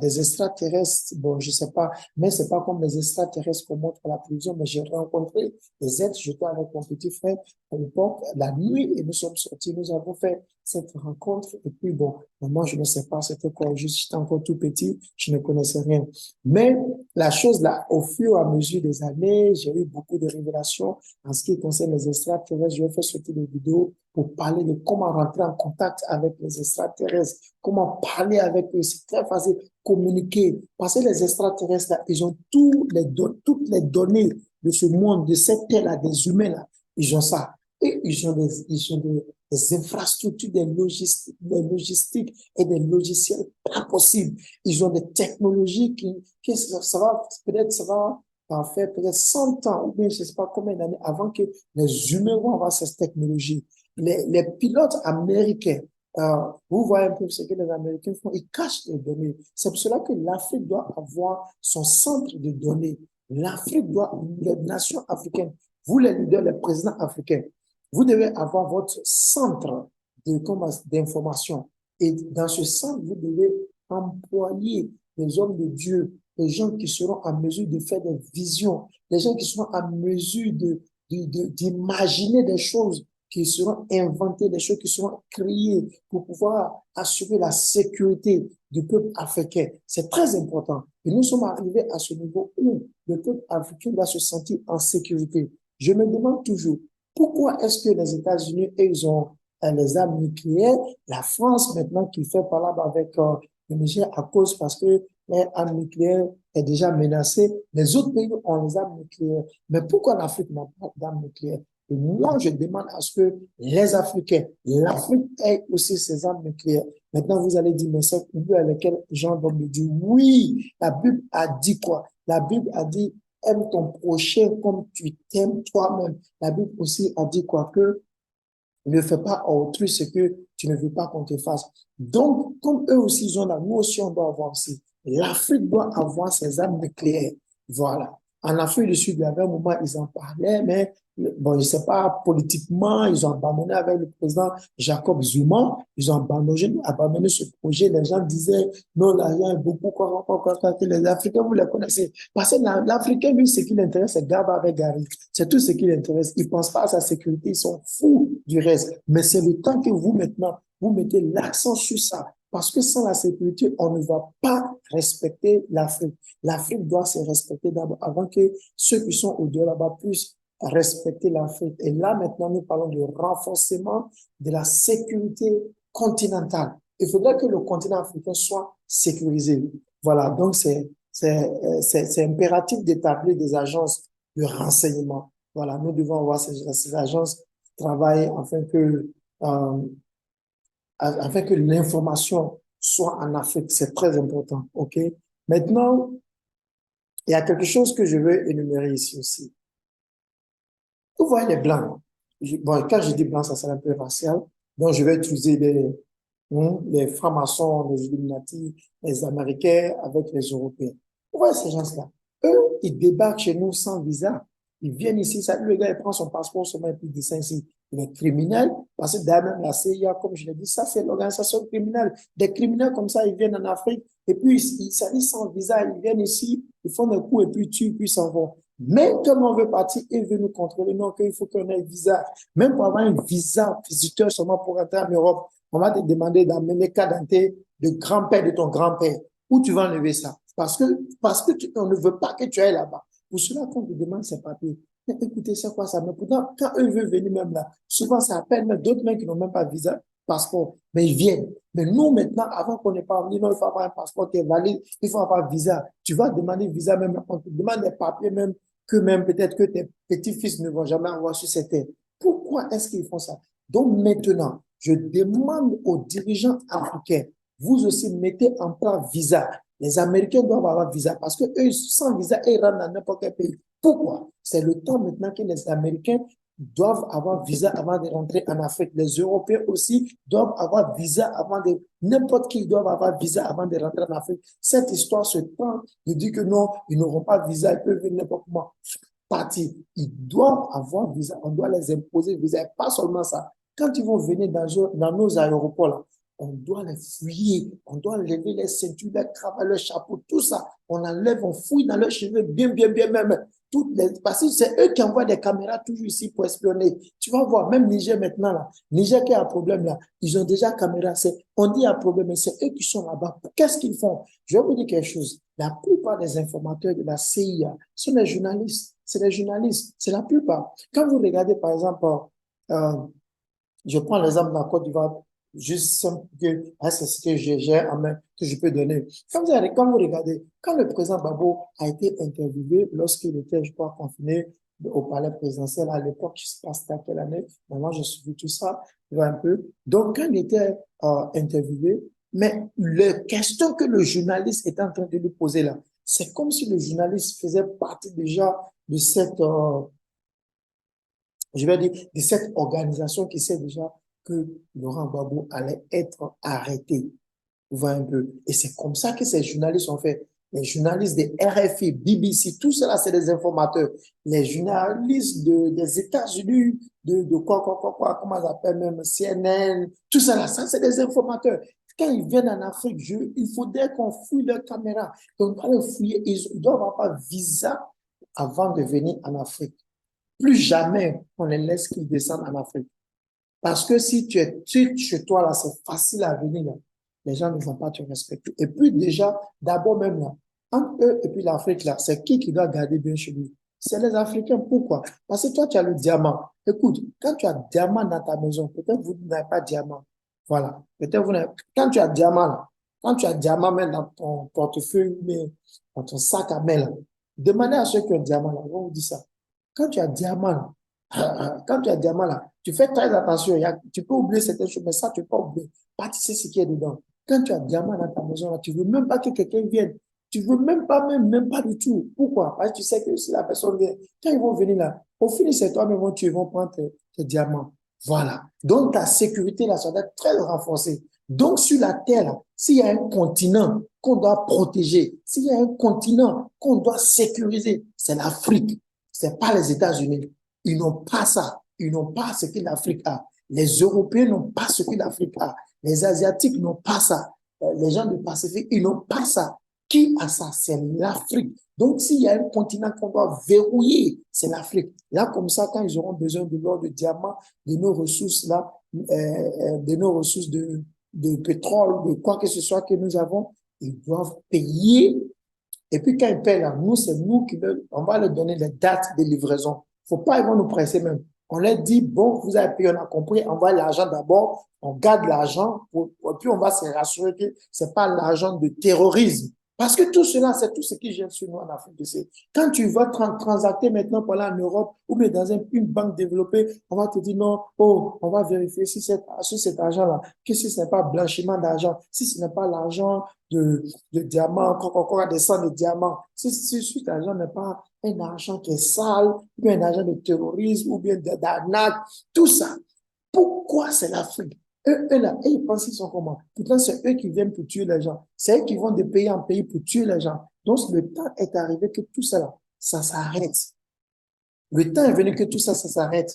des extraterrestres. Bon, je sais pas, mais c'est pas comme les extraterrestres qu'on montre à la télévision, mais j'ai rencontré des êtres. J'étais avec mon petit frère à l'époque, la nuit, et nous sommes sortis. Nous avons fait cette rencontre. Et puis, bon, moi, je ne sais pas, c'était quoi. J'étais encore tout petit. Je ne connaissais rien. Mais la chose là, au fur et à mesure des années, j'ai eu beaucoup de révélations en ce qui concerne les extraterrestres. Je vais faire sortir des vidéos pour parler de comment rentrer en contact avec les extraterrestres, comment parler avec eux. C'est très facile, communiquer. Parce que les extraterrestres là, ils ont toutes les données de ce monde, de cette terre-là, des humains là. Ils ont ça. Et ils ont des infrastructures, des logistiques et des logiciels pas possibles. Ils ont des technologies qui ça va, peut-être, ça va faire peut-être 100 ans, ou bien je ne sais pas combien d'années avant que les humains vont avoir ces technologies. Les pilotes américains, vous voyez un peu ce que les Américains font, ils cachent les données. C'est pour cela que l'Afrique doit avoir son centre de données. L'Afrique doit, les nations africaines, vous les leaders, les présidents africains, vous devez avoir votre centre d'information. Et dans ce centre, vous devez employer les hommes de Dieu, les gens qui seront en mesure de faire des visions, les gens qui seront en mesure d'imaginer des choses qui seront inventées, des choses qui seront créées pour pouvoir assurer la sécurité du peuple africain. C'est très important. Et nous sommes arrivés à ce niveau où le peuple africain va se sentir en sécurité. Je me demande toujours, pourquoi est-ce que les États-Unis, ils ont les armes nucléaires, la France maintenant qui fait par là avec le Niger à cause parce que les armes nucléaires est déjà menacée, les autres pays ont les armes nucléaires. Mais pourquoi l'Afrique n'a pas d'armes nucléaires? Et moi, je demande à ce que les Africains, l'Afrique ait aussi ses armes nucléaires. Maintenant, vous allez dire, mais c'est une Bible à laquelle Jean vont me dire, oui, la Bible a dit quoi? La Bible a dit, aime ton prochain comme tu t'aimes toi-même. La Bible aussi a dit quoi? Que ne fais pas à autrui ce que tu ne veux pas qu'on te fasse. Donc, comme eux aussi, ils ont la nous aussi, on doit avoir aussi. L'Afrique doit avoir ses armes nucléaires. Voilà. En Afrique du Sud, il y avait un moment, ils en parlaient, mais bon, je ne sais pas, politiquement, ils ont abandonné avec le président Jacob Zuma, ils ont abandonné ce projet. Les gens disaient, non, là, il y a beaucoup, que les Africains, vous les connaissez. Parce que l'Africain, lui, ce qui l'intéresse, c'est Garba avec Gary. C'est tout ce qui l'intéresse. Il ne pense pas à sa sécurité, ils sont fous du reste. Mais c'est le temps que vous, maintenant, vous mettez l'accent sur ça. Parce que sans la sécurité, on ne va pas respecter l'Afrique. L'Afrique doit se respecter d'abord avant que ceux qui sont au-delà là-bas puissent respecter l'Afrique. Et là, maintenant, nous parlons de renforcement de la sécurité continentale. Il faudrait que le continent africain soit sécurisé. Voilà, donc c'est impératif d'établir des agences de renseignement. Voilà, nous devons avoir ces agences qui travaillent afin que l'information soit en Afrique. C'est très important. OK? Maintenant, il y a quelque chose que je veux énumérer ici aussi. Vous voyez les Blancs. Bon, quand je dis Blancs, ça c'est un peu racial. Donc, je vais utiliser les francs-maçons, les Illuminati, les Américains avec les Européens. Vous voyez ces gens-là. Eux, ils débarquent chez nous sans visa. Ils viennent ici, ça, le gars, il prend son passeport, son et puis il descend ici. Il est criminel, parce que d'ailleurs, même la CIA, comme je l'ai dit, ça, c'est l'organisation criminelle. Des criminels comme ça, ils viennent en Afrique, et puis ils s'allient sans visa, ils viennent ici, ils font des coups, et puis ils tuent, puis ils s'en vont. Mais comme on veut partir, ils veulent nous contrôler. Non, qu'il faut qu'on ait un visa. Même pour avoir un visa visiteur seulement pour entrer en Europe, on va te demander d'amener carte d'identité de grand-père de ton grand-père. Où tu vas enlever ça? Parce que on ne veut pas que tu ailles là-bas. Pour cela qu'on te demande ces papiers. Mais écoutez, c'est quoi ça? Mais pourtant, quand eux veulent venir même là, souvent ça appelle même d'autres mecs qui n'ont même pas de visa, passeport, mais ils viennent. Mais nous, maintenant, avant qu'on n'ait pas venu, non, il faut avoir un passeport qui est valide, il faut avoir un visa. Tu vas demander visa même, on te demande des papiers même que même peut-être que tes petits-fils ne vont jamais avoir sur cette terre. Pourquoi est-ce qu'ils font ça? Donc maintenant, je demande aux dirigeants africains, vous aussi mettez en place visa. Les Américains doivent avoir visa parce que eux, sans visa, ils rentrent dans n'importe quel pays. Pourquoi? C'est le temps maintenant que les Américains doivent avoir visa avant de rentrer en Afrique. Les Européens aussi doivent avoir visa avant de... N'importe qui doit avoir visa avant de rentrer en Afrique. Cette histoire se tend de dire que non, ils n'auront pas visa, ils peuvent venir n'importe comment partir. Ils doivent avoir visa, on doit les imposer visa. Et pas seulement ça. Quand ils vont venir dans nos aéroports, là, on doit les fouiller, on doit lever les ceintures, les cravates, le chapeau, tout ça. On enlève, on fouille dans leurs cheveux, bien, bien, bien même. Parce que c'est eux qui envoient des caméras toujours ici pour espionner. Tu vas voir, même Niger maintenant, là, Niger qui a un problème là, ils ont déjà caméra. On dit un problème, mais c'est eux qui sont là-bas. Qu'est-ce qu'ils font? Je vais vous dire quelque chose. La plupart des informateurs de la CIA sont des journalistes. C'est des journalistes. C'est la plupart. Quand vous regardez, par exemple, euh, je prends l'exemple de la Côte d'Ivoire, juste que c'est ce que j'ai en main, que je peux donner. Quand vous regardez, quand le président Babo a été interviewé lorsqu'il était, je crois, confiné au palais présidentiel à l'époque, je ne sais pas c'était à quelle année, mais moi je suis tout ça, tu vois un peu. Donc, quand il était interviewé, mais les questions que le journaliste était en train de lui poser là, c'est comme si le journaliste faisait partie déjà de cette, je vais dire, de cette organisation qui sait déjà que Laurent Gbagbo allait être arrêté. Vous voyez un peu. Et c'est comme ça que ces journalistes ont fait. Les journalistes des RFI, BBC, tout cela, c'est des informateurs. Les journalistes des États-Unis, comment ils appellent même CNN, tout cela, ça, c'est des informateurs. Quand ils viennent en Afrique, il faudrait qu'on fouille leur caméra. Donc, on doit les fouiller. Ils doivent avoir visa avant de venir en Afrique. Plus jamais on les laisse qu'ils descendent en Afrique. Parce que si tu es chez toi, là, c'est facile à venir. Là. Les gens ne vont pas te respecter. Et puis déjà, d'abord même là, entre eux et puis l'Afrique, là, c'est qui doit garder bien chez lui? C'est les Africains. Pourquoi? Parce que toi, tu as le diamant. Écoute, quand tu as diamant dans ta maison, peut-être vous n'avez pas de diamant. Voilà. Peut-être vous n'avez... Quand tu as diamant, là, quand tu as diamant même dans ton portefeuille, mais dans ton sac à main, là, demandez à ceux qui ont diamant, là, on vous dit ça. Quand tu as diamant, quand tu as diamant là, tu fais très attention. Tu peux oublier certaines choses, mais ça, tu peux pas oublier. Pas tu sais ce qui est dedans. Quand tu as diamant dans ta maison, là, tu veux même pas que quelqu'un vienne. Tu veux même pas, même pas du tout. Pourquoi? Parce que tu sais que si la personne vient, quand ils vont venir là, au final, c'est toi-même, tu vont prendre tes diamants. Voilà. Donc, ta sécurité là, ça doit être très renforcée. Donc, sur la Terre, s'il y a un continent qu'on doit protéger, s'il y a un continent qu'on doit sécuriser, c'est l'Afrique. C'est pas les États-Unis. Ils n'ont pas ça. Ils n'ont pas ce que l'Afrique a. Les Européens n'ont pas ce que l'Afrique a. Les Asiatiques n'ont pas ça. Les gens du Pacifique, ils n'ont pas ça. Qui a ça? C'est l'Afrique. Donc, s'il y a un continent qu'on doit verrouiller, c'est l'Afrique. Là, comme ça, quand ils auront besoin de l'or, de diamants, de nos ressources là, de nos ressources de pétrole, de quoi que ce soit que nous avons, ils doivent payer. Et puis, quand ils payent là, nous, c'est nous on va leur donner les dates de livraison. Faut pas, ils vont nous presser même. On leur dit, bon, vous avez payé, on a compris, envoie l'argent d'abord, on garde l'argent, puis on va se rassurer que c'est pas l'argent de terrorisme. Parce que tout cela, c'est tout ce qui gêne sur nous en Afrique du Sud. Quand tu vas transacter maintenant pour aller en Europe ou bien dans une banque développée, on va te dire non, oh, on va vérifier si cet argent-là, que si ce n'est pas blanchiment d'argent, si ce n'est pas l'argent de diamants, encore des cents de diamants, si cet argent n'est pas un argent qui est sale, ou bien un argent de terrorisme, ou bien d'arnaque, tout ça. Pourquoi c'est l'Afrique? Eux là, ils pensent qu'ils sont comment? Pourtant, c'est eux qui viennent pour tuer les gens. C'est eux qui vont de pays en pays pour tuer les gens. Donc, le temps est arrivé que tout ça, là, ça s'arrête. Le temps est venu que tout ça, ça s'arrête.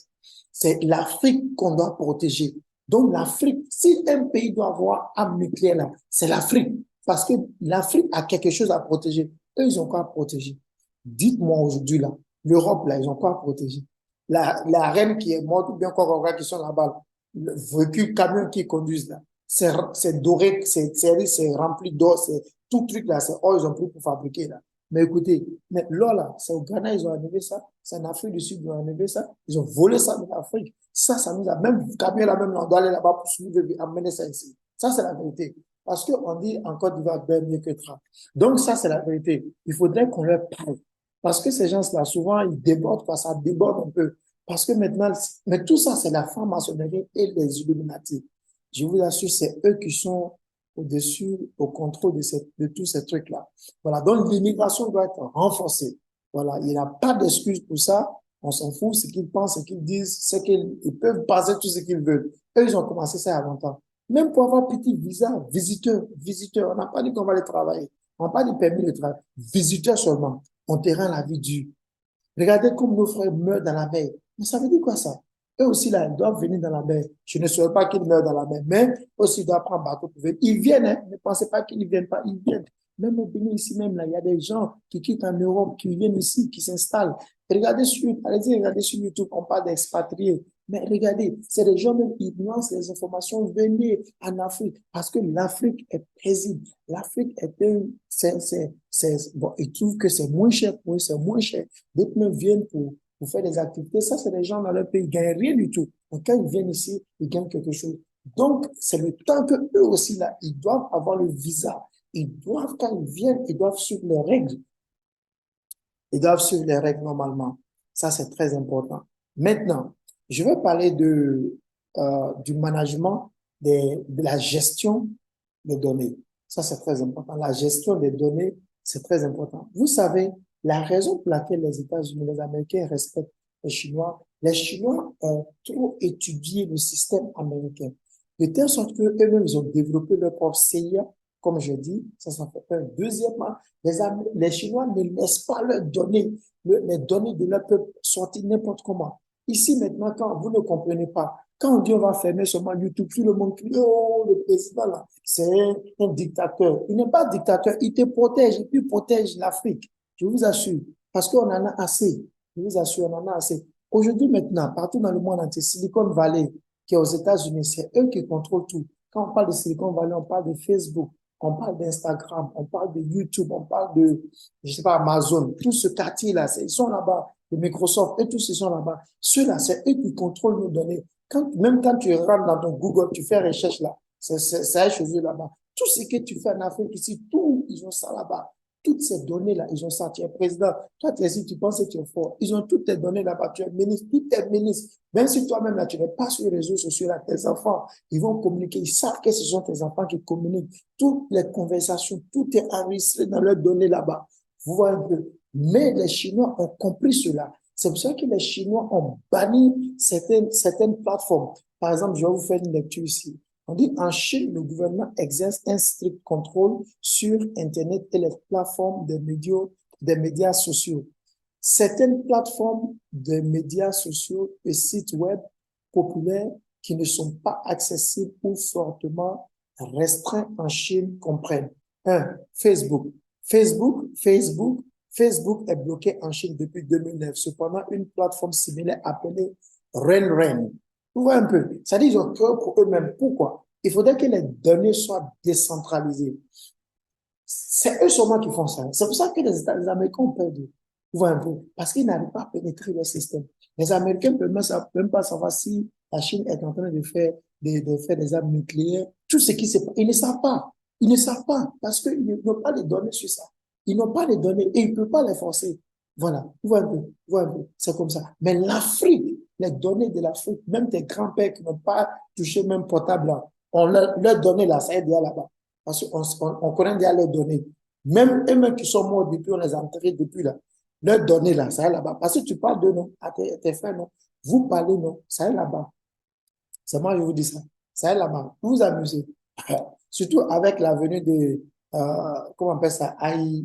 C'est l'Afrique qu'on doit protéger. Donc, l'Afrique, si un pays doit avoir arme nucléaire, là, c'est l'Afrique. Parce que l'Afrique a quelque chose à protéger. Eux, ils ont quoi à protéger? Dites-moi aujourd'hui, là, l'Europe, là, ils ont quoi à protéger? La reine qui est morte, ou bien encore qui sont là-bas, le véhicule, camion qui conduisent là, c'est doré, c'est rempli d'or, c'est tout truc là, c'est or, ils ont pris pour fabriquer là. Mais écoutez, mais là, là, c'est au Ghana, ils ont enlevé ça, c'est en Afrique du Sud, ils ont enlevé ça, ils ont volé ça de l'Afrique. Ça nous a même, camion là, même, on doit aller là-bas pour suivre, amener ça ici. Ça, c'est la vérité. Parce qu'on dit en Côte d'Ivoire, bien mieux que Tra. Donc, ça, c'est la vérité. Il faudrait qu'on leur parle. Parce que ces gens-là, souvent, ils débordent, quoi, ça déborde un peu. Parce que maintenant, mais tout ça, c'est la franc-maçonnerie et les Illuminati. Je vous assure, c'est eux qui sont au-dessus, au contrôle de tous ces trucs-là. Voilà. Donc, l'immigration doit être renforcée. Voilà. Il n'y a pas d'excuse pour ça. On s'en fout. Ce qu'ils pensent, ce qu'ils disent, c'est qu'ils peuvent passer tout ce qu'ils veulent. Eux, ils ont commencé ça il y a longtemps. Même pour avoir petit visa, visiteur, on n'a pas dit qu'on va aller travailler. On n'a pas dit permis de travail. Visiteur seulement. On te rend la vie dure. Regardez comme nos frères meurent dans la mer. Mais ça veut dire quoi ça? Eux aussi, là, ils doivent venir dans la mer. Je ne souhaite pas qu'ils meurent dans la mer, mais aussi ils doivent prendre bateau pour venir. Ils viennent, hein. Ne pensez pas qu'ils ne viennent pas, ils viennent. Même au Bénin, ici même, là, il y a des gens qui quittent en Europe, qui viennent ici, qui s'installent. Allez-y, regardez sur YouTube, on parle d'expatriés. Mais regardez, c'est des gens même qui lancent les informations, venez en Afrique, parce que l'Afrique est paisible. L'Afrique est bon, ils trouvent que c'est moins cher pour eux, c'est moins cher. D'autres même viennent pour faire des activités. Ça, c'est des gens dans leur pays, ils gagnent rien du tout. Donc, quand ils viennent ici, ils gagnent quelque chose. Donc, c'est le temps que eux aussi, là, ils doivent avoir le visa. Ils doivent, quand ils viennent, ils doivent suivre les règles. Ils doivent suivre les règles normalement. Ça, c'est très important. Maintenant, je vais parler du management de la gestion des données. Ça, c'est très important. La gestion des données, c'est très important. Vous savez, la raison pour laquelle les États-Unis, les Américains respectent les Chinois ont trop étudié le système américain, de telle sorte qu'eux-mêmes, ils ont développé leur propre CIA, comme je dis, ça fait un. Deuxièmement, les Chinois ne laissent pas leurs données, les données de leur peuple sortir n'importe comment. Ici, maintenant, quand vous ne comprenez pas, quand on dit on va fermer seulement YouTube, tout le monde crie, oh, le président là, c'est un dictateur. Il n'est pas dictateur, il te protège et puis il protège l'Afrique. Je vous assure. Parce qu'on en a assez. Je vous assure, on en a assez. Aujourd'hui, maintenant, partout dans le monde entier, Silicon Valley, qui est aux États-Unis, c'est eux qui contrôlent tout. Quand on parle de Silicon Valley, on parle de Facebook, on parle d'Instagram, on parle de YouTube, on parle de, je sais pas, Amazon. Tout ce quartier-là, ils sont là-bas. De Microsoft, et tous ils sont là-bas. Ceux-là, c'est eux qui contrôlent nos données. Même quand tu rentres dans ton Google, tu fais recherche là, c'est chez eux là-bas. Tout ce que tu fais en Afrique ici, tout, ils ont ça là-bas. Toutes ces données-là, ils ont ça. Tu es président. Toi, tu es ici, tu penses que tu es fort. Ils ont toutes tes données là-bas. Tu es ministre, tout est ministre. Même si toi-même, là, tu n'es pas sur les réseaux sociaux, là, tes enfants, ils vont communiquer. Ils savent que ce sont tes enfants qui communiquent. Toutes les conversations, tout est enregistré dans leurs données là-bas. Vous voyez un peu. Mais les Chinois ont compris cela. C'est pour ça que les Chinois ont banni certaines plateformes. Par exemple, je vais vous faire une lecture ici. On dit en Chine, le gouvernement exerce un strict contrôle sur Internet et les plateformes des médias sociaux. Certaines plateformes de médias sociaux et sites web populaires qui ne sont pas accessibles ou fortement restreints en Chine comprennent. 1. Facebook. Facebook est bloqué en Chine depuis 2009. Cependant, une plateforme similaire appelée RenRen. Vous voyez un peu. Ça dit, ils ont créé pour eux-mêmes. Pourquoi? Il faudrait que les données soient décentralisées. C'est eux seulement qui font ça. C'est pour ça que les Américains ont perdu. Vous voyez un peu. Parce qu'ils n'arrivent pas à pénétrer le système. Les Américains ne peuvent même pas savoir si la Chine est en train de faire des armes nucléaires. Tout ce qui se passe, ils ne savent pas. Ils ne savent pas parce qu'ils n'ont pas les données sur ça. Ils n'ont pas les données et ils ne peuvent pas les forcer. Voilà. Vous voyez un peu. Vous voyez un peu. C'est comme ça. Mais l'Afrique, les données de l'Afrique, même tes grands-pères qui n'ont pas touché même portable là, on leur donné là, ça est déjà là-bas. Parce qu'on connaît déjà leurs données. Même eux-mêmes qui sont morts depuis, on les a enterrés depuis là. Leurs données là, ça est là-bas. Parce que tu parles de non, à tes frères, non. Vous parlez non, ça est là-bas. C'est moi, je vous dis ça. Ça est là-bas. Vous vous amusez. Surtout avec la venue de, comment on appelle ça, AI,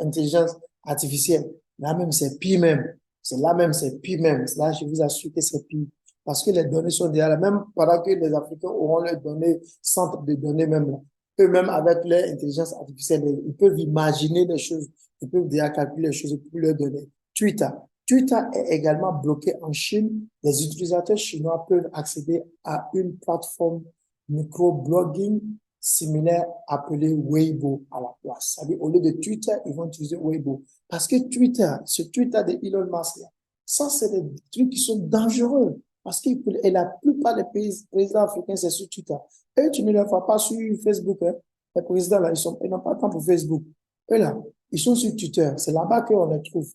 intelligence artificielle. Là même, c'est pire même. C'est là même, c'est pire même. Là, je vous assure que c'est pire. Parce que les données sont déjà là. Même pendant que les Africains auront leurs données, centres de données même là. Eux-mêmes, avec leur intelligence artificielle, ils peuvent imaginer les choses. Ils peuvent déjà calculer les choses pour leur donner. Twitter. Twitter est également bloqué en Chine. Les utilisateurs chinois peuvent accéder à une plateforme microblogging similaire appelée Weibo à la place. C'est-à-dire, au lieu de Twitter, ils vont utiliser Weibo. Parce que Twitter, ce Twitter de Elon Musk, ça, c'est des trucs qui sont dangereux. Parce que la plupart des présidents africains, c'est sur Twitter. Eux, tu ne les vois pas sur Facebook. Hein. Les présidents, là, ils n'ont pas le temps pour Facebook. Eux, là, ils sont sur Twitter. C'est là-bas qu'on les trouve.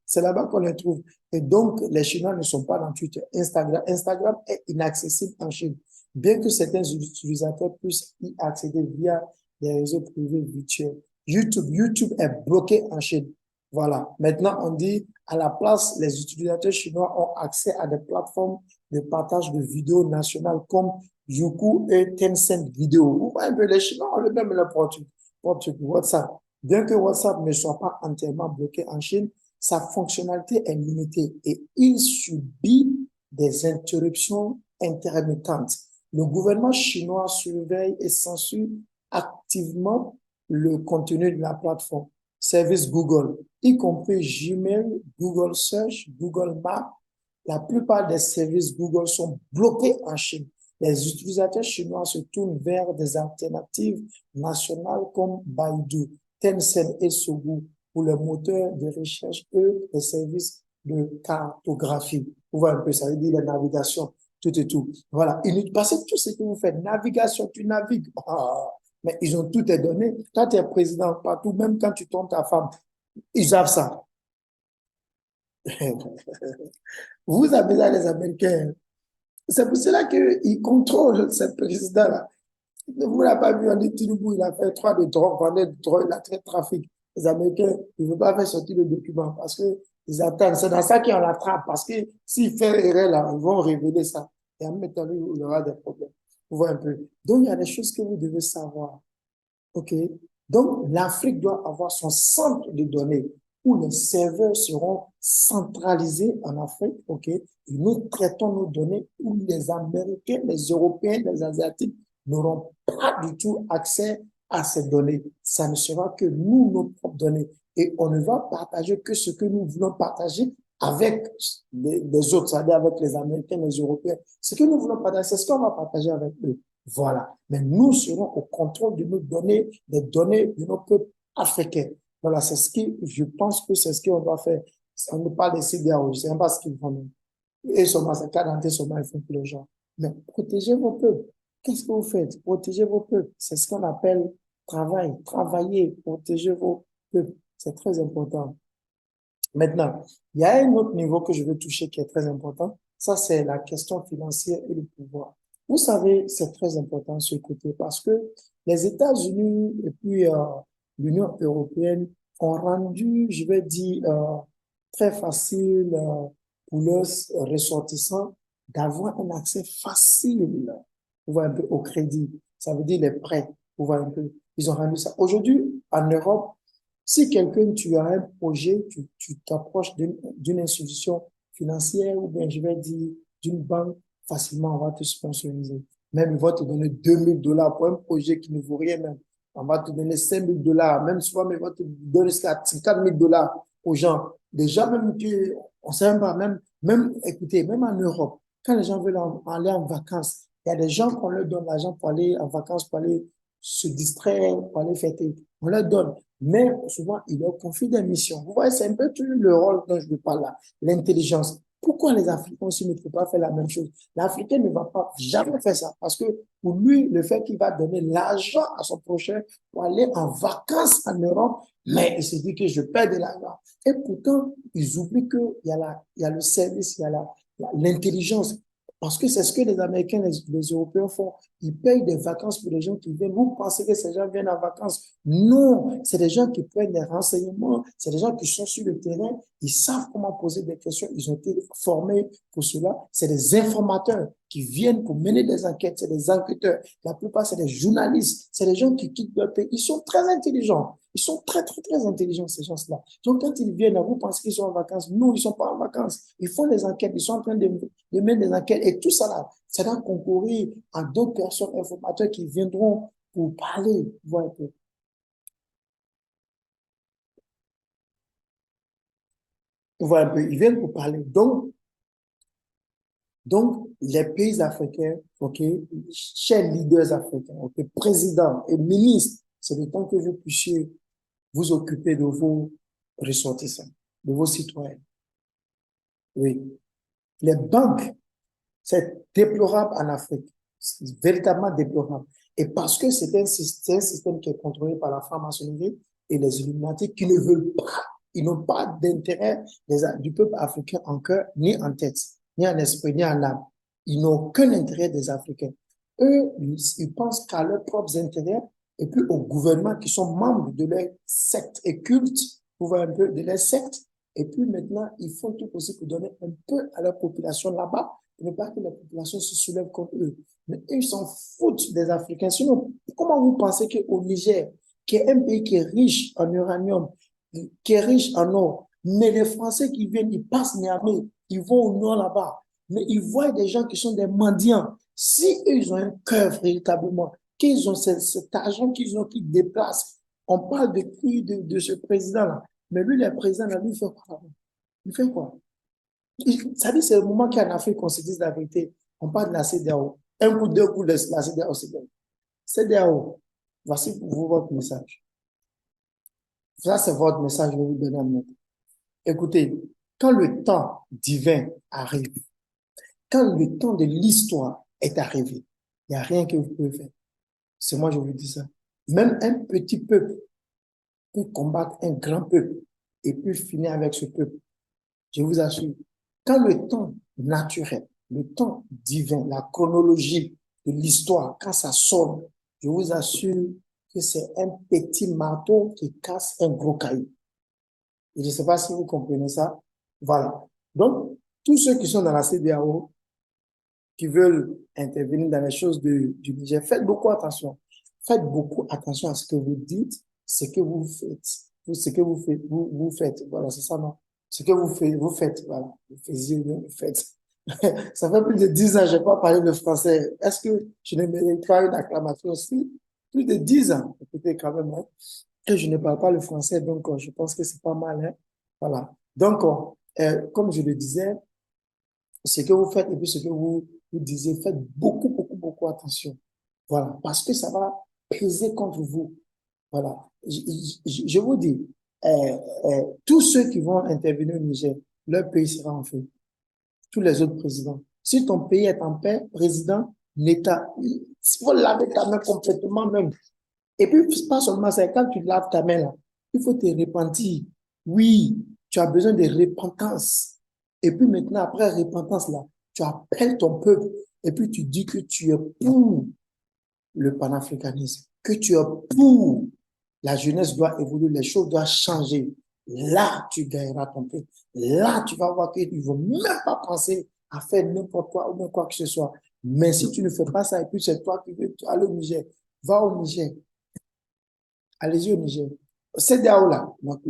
C'est là-bas qu'on les trouve. Et donc, les Chinois ne sont pas dans Twitter. Instagram est inaccessible en Chine. Bien que certains utilisateurs puissent y accéder via des réseaux privés virtuels. YouTube est bloqué en Chine. Voilà. Maintenant, on dit, à la place, les utilisateurs chinois ont accès à des plateformes de partage de vidéos nationales comme Youku et Tencent Video. Vous voyez, les Chinois ont le même le produit, WhatsApp. Bien que WhatsApp ne soit pas entièrement bloqué en Chine, sa fonctionnalité est limitée et il subit des interruptions intermittentes. Le gouvernement chinois surveille et censure activement le contenu de la plateforme. Service Google, y compris Gmail, Google Search, Google Maps. La plupart des services Google sont bloqués en Chine. Les utilisateurs chinois se tournent vers des alternatives nationales comme Baidu, Tencent et Sogu pour les moteurs de recherche et les services de cartographie. Vous voyez un peu, ça veut dire la navigation, tout et tout. Voilà. Parce que tout ce que vous faites, navigation, tu navigues. Ah, mais ils ont tout tes données. Quand tu es président partout, même quand tu tombes ta femme, ils savent ça. Vous avez là les Américains. C'est pour cela qu'ils contrôlent ce président-là. Vous n'avez pas vu, on dit Tinubu, il a fait 3 de drogue, vendait de drogue, il a fait trafic. Les Américains, ils ne veulent pas faire sortir le document parce qu'ils attendent. C'est dans ça qu'on l'attrape parce que s'il fait erreur là, ils vont révéler ça. Et en même temps, il aura des problèmes. Vous voyez un peu. Donc, il y a des choses que vous devez savoir. OK? Donc, l'Afrique doit avoir son centre de données où les serveurs seront centralisés en Afrique, OK? Et nous traitons nos données où les Américains, les Européens, les Asiatiques n'auront pas du tout accès à ces données. Ça ne sera que nous, nos propres données. Et on ne va partager que ce que nous voulons partager avec les autres, c'est-à-dire avec les Américains, les Européens. Ce que nous voulons partager, c'est ce qu'on va partager avec eux. Voilà. Mais nous serons au contrôle de nos données, des données de nos peuples africains. Voilà, c'est ce qui, je pense que c'est ce qu'on doit faire. On ne parle des CDAO, je ne sais pas ce qu'ils font. Et seulement, c'est 40 seulement, ils font pour les gens. Mais protégez vos peuples. Qu'est-ce que vous faites? Protégez vos peuples. C'est ce qu'on appelle travail. Travailler, protéger vos peuples. C'est très important. Maintenant, il y a un autre niveau que je veux toucher qui est très important. Ça, c'est la question financière et le pouvoir. Vous savez, c'est très important ce côté parce que les États-Unis et puis l'Union européenne ont rendu, je vais dire, très facile pour leurs ressortissants d'avoir un accès facile, vous voyez un peu, au crédit. Ça veut dire les prêts, vous voyez un peu. Ils ont rendu ça. Aujourd'hui, en Europe, si quelqu'un, tu as un projet, tu t'approches d'une institution financière ou bien, je vais dire, d'une banque, facilement, on va te sponsoriser. Même, ils vont te donner 2000 $ pour un projet qui ne vaut rien même. On va te donner 5000 $. Même souvent, mais ils vont te donner jusqu'à 4000 $ aux gens. Des gens même qui, on sait même pas, même, écoutez, même en Europe, quand les gens veulent aller en vacances, il y a des gens qu'on leur donne l'argent pour aller en vacances, pour aller se distraire, pour aller fêter. On leur donne. Mais souvent, il leur confie des missions. Vous voyez, c'est un peu tout le rôle dont je vous parle là, l'intelligence. Pourquoi les Africains aussi ne peuvent pas faire la même chose? L'Africain ne va pas jamais faire ça parce que pour lui, le fait qu'il va donner l'argent à son prochain pour aller en vacances en Europe, mais il se dit que je perds de l'argent. Et pourtant, ils oublient qu'il y a le service, il y a l'intelligence. Parce que c'est ce que les Américains, les Européens font. Ils payent des vacances pour les gens qui viennent. Vous pensez que ces gens viennent en vacances? Non, c'est des gens qui prennent des renseignements, c'est des gens qui sont sur le terrain, ils savent comment poser des questions, ils ont été formés pour cela. C'est des informateurs qui viennent pour mener des enquêtes, c'est des enquêteurs. La plupart, c'est des journalistes, c'est des gens qui quittent leur pays. Ils sont très intelligents. Ils sont très, très, très intelligents, ces gens-là. Donc, quand ils viennent, vous pensez qu'ils sont en vacances. Non, ils ne sont pas en vacances. Ils font des enquêtes, ils sont en train de mener des enquêtes. Et tout ça, là, ça doit concourir à d'autres personnes informateurs qui viendront pour parler. Voilà. Voilà, ils viennent pour parler. Donc, les pays africains, OK, chers leaders africains, OK, présidents et ministres, c'est le temps que vous puissiez vous occuper de vos ressortissants, de vos citoyens. Oui. Les banques, c'est déplorable en Afrique. C'est véritablement déplorable. Et parce que c'est un système qui est contrôlé par la franc-maçonnerie et les Illuminati qui ne veulent pas, ils n'ont pas d'intérêt du peuple africain en cœur, ni en tête, ni en esprit, ni en âme. Ils n'ont aucun intérêt des Africains. Eux, ils pensent qu'à leurs propres intérêts et puis aux gouvernements qui sont membres de leur secte et culte, vous voyez un peu, de leur secte. Et puis maintenant, ils font tout possible pour donner un peu à leur population là-bas ne pas que la population se soulève contre eux. Mais eux, ils s'en foutent des Africains. Sinon, comment vous pensez qu'au Niger, qui est un pays qui est riche en uranium, qui est riche en or, mais les Français qui viennent, ils passent Niamey, ils vont au nord là-bas, mais ils voient des gens qui sont des mendiants. Si eux, ils ont un cœur véritablement, qu'ils ont cet argent qu'ils ont, qu'ils déplacent, on parle de ce président-là. Mais lui, le président-là, lui, il fait quoi? Il fait quoi? Ça dit, c'est le moment qu'en Afrique, qu'on se dise la vérité. On parle de la CDAO. Un coup, deux coups de la CDAO, c'est bien. CDAO, voici pour vous votre message. Ça, c'est votre message, je vais vous donner un mot. Écoutez, quand le temps divin arrive, quand le temps de l'histoire est arrivé, il n'y a rien que vous pouvez faire. C'est moi, je vous dis ça. Même un petit peuple peut combattre un grand peuple et puis finir avec ce peuple. Je vous assure, quand le temps naturel, le temps divin, la chronologie de l'histoire, quand ça sonne, je vous assure que c'est un petit marteau qui casse un gros caillou. Et je ne sais pas si vous comprenez ça. Voilà. Donc, tous ceux qui sont dans la CEDEAO, qui veulent intervenir dans les choses du Niger, faites beaucoup attention. Faites beaucoup attention à ce que vous dites, ce que vous faites. Ce que vous faites. Voilà, c'est ça, non? Ce que vous faites, voilà. Vous faisiez, vous faites. Ça fait plus de 10 ans que je n'ai pas parlé le français. Est-ce que je ne mérite pas une acclamation aussi? Plus de 10 ans, écoutez quand même, hein, que je ne parle pas le français, donc je pense que c'est pas mal, hein. Voilà. Donc, comme je le disais, ce que vous faites et puis ce que vous disiez, faites beaucoup, beaucoup, beaucoup attention. Voilà, parce que ça va peser contre vous. Voilà. Je vous dis, tous ceux qui vont intervenir au Niger, leur pays sera en feu. Tous les autres présidents. Si ton pays est en paix, président, l'État, il faut laver ta main complètement même. Et puis, pas seulement ça, quand tu laves ta main là, il faut te repentir. Oui, tu as besoin de repentance. Et puis maintenant, après repentance là, tu appelles ton peuple et puis tu dis que tu es pour le panafricanisme, que tu es pour la jeunesse doit évoluer, les choses doivent changer. Là, tu gagneras ton peuple. Là, tu vas voir qu'ils ne vont même pas penser à faire n'importe quoi ou même quoi que ce soit. Mais si tu ne fais pas ça et puis c'est toi qui veux aller au Niger, va au Niger. Allez-y au Niger. CEDEAO là, donc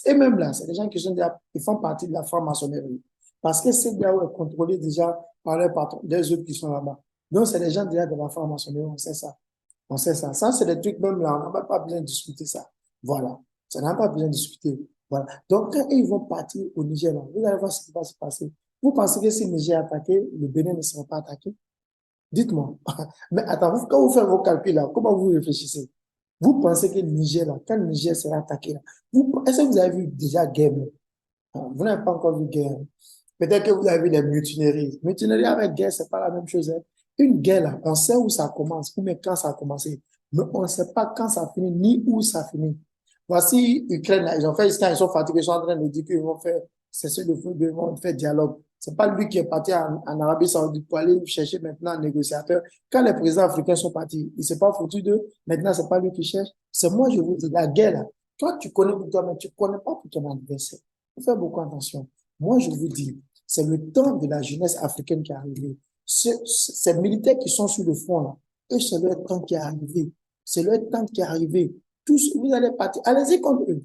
et même là, c'est des gens qui sont déjà, ils font partie de la franc-maçonnerie. Parce que CEDEAO est contrôlé déjà par les patrons, des autres qui sont là-bas. Donc, c'est des gens déjà de la franc-maçonnerie, on sait ça. On sait ça. Ça, c'est des trucs même là, on n'a pas besoin de discuter ça. Voilà. Ça n'a pas besoin de discuter. Voilà. Donc, quand ils vont partir au Niger, là, vous allez voir ce qui va se passer. Vous pensez que si le Niger est attaqué, le Bénin ne sera pas attaqué? Dites-moi. Mais attends, quand vous faites vos calculs là, comment vous réfléchissez? Vous pensez que le Niger, là, quand le Niger sera attaqué, là, est-ce que vous avez vu déjà guerre? Vous n'avez pas encore vu guerre. Peut-être que vous avez vu les mutineries. Mutinerie avec guerre, c'est pas la même chose, hein. Une guerre, là, on sait où ça commence, ou mais quand ça a commencé. Mais on ne sait pas quand ça finit, ni où ça finit. Voici Ukraine, là, ils ont fait, quand ils sont fatigués, ils sont en train de dire qu'ils vont faire cesser le feu, ils vont faire dialogue. C'est pas lui qui est parti en Arabie Saoudite pour aller chercher maintenant un négociateur. Quand les présidents africains sont partis, il s'est pas foutu d'eux. Maintenant, c'est pas lui qui cherche. C'est moi, je vous dis, la guerre, là. Toi, tu connais pour toi, mais tu connais pas pour ton adversaire. Il faut faire beaucoup attention. Moi, je vous dis, c'est le temps de la jeunesse africaine qui est arrivé. Ces militaires qui sont sur le front, là, eux, c'est leur temps qui est arrivé. C'est leur temps qui est arrivé. Tous, vous allez partir. Allez-y contre eux.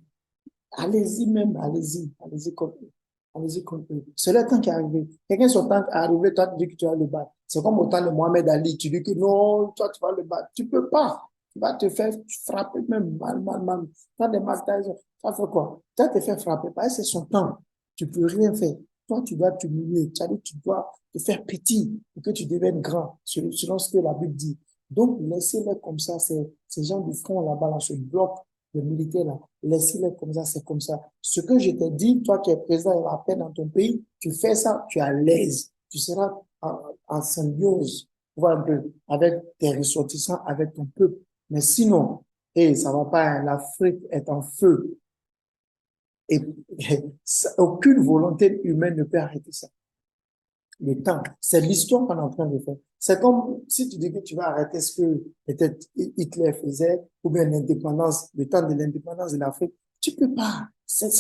Allez-y même, allez-y contre eux. Allez-y contre eux. C'est le temps qui est arrivé. Quelqu'un son temps est arrivé, toi, tu dis que tu vas le battre. C'est comme au temps de Mohamed Ali. Tu dis que non, toi, tu vas le battre. Tu peux pas. Tu vas te faire frapper même mal, mal, mal. Tu as des Mike Tyson. Ça fait quoi? Tu vas te faire frapper. Parce que c'est son temps. Tu peux rien faire. Toi, tu dois t'humilier. Tu dois te faire petit pour que tu deviennes grand, selon ce que la Bible dit. Donc, laissez-les comme ça. Ces gens du front là-bas, là, ce bloc de militaires là, laissez-les comme ça, c'est comme ça. Ce que je t'ai dit, toi qui es président de la paix dans ton pays, tu fais ça, tu es à l'aise. Tu seras en symbiose, voir un peu, avec tes ressortissants, avec ton peuple. Mais sinon, et ça va pas, hein, l'Afrique est en feu. Et, aucune volonté humaine ne peut arrêter ça. Le temps, c'est l'histoire qu'on est en train de faire. C'est comme si tu dis que tu vas arrêter ce que peut-être Hitler faisait, ou bien l'indépendance, le temps de l'indépendance de l'Afrique. Tu peux pas. Ça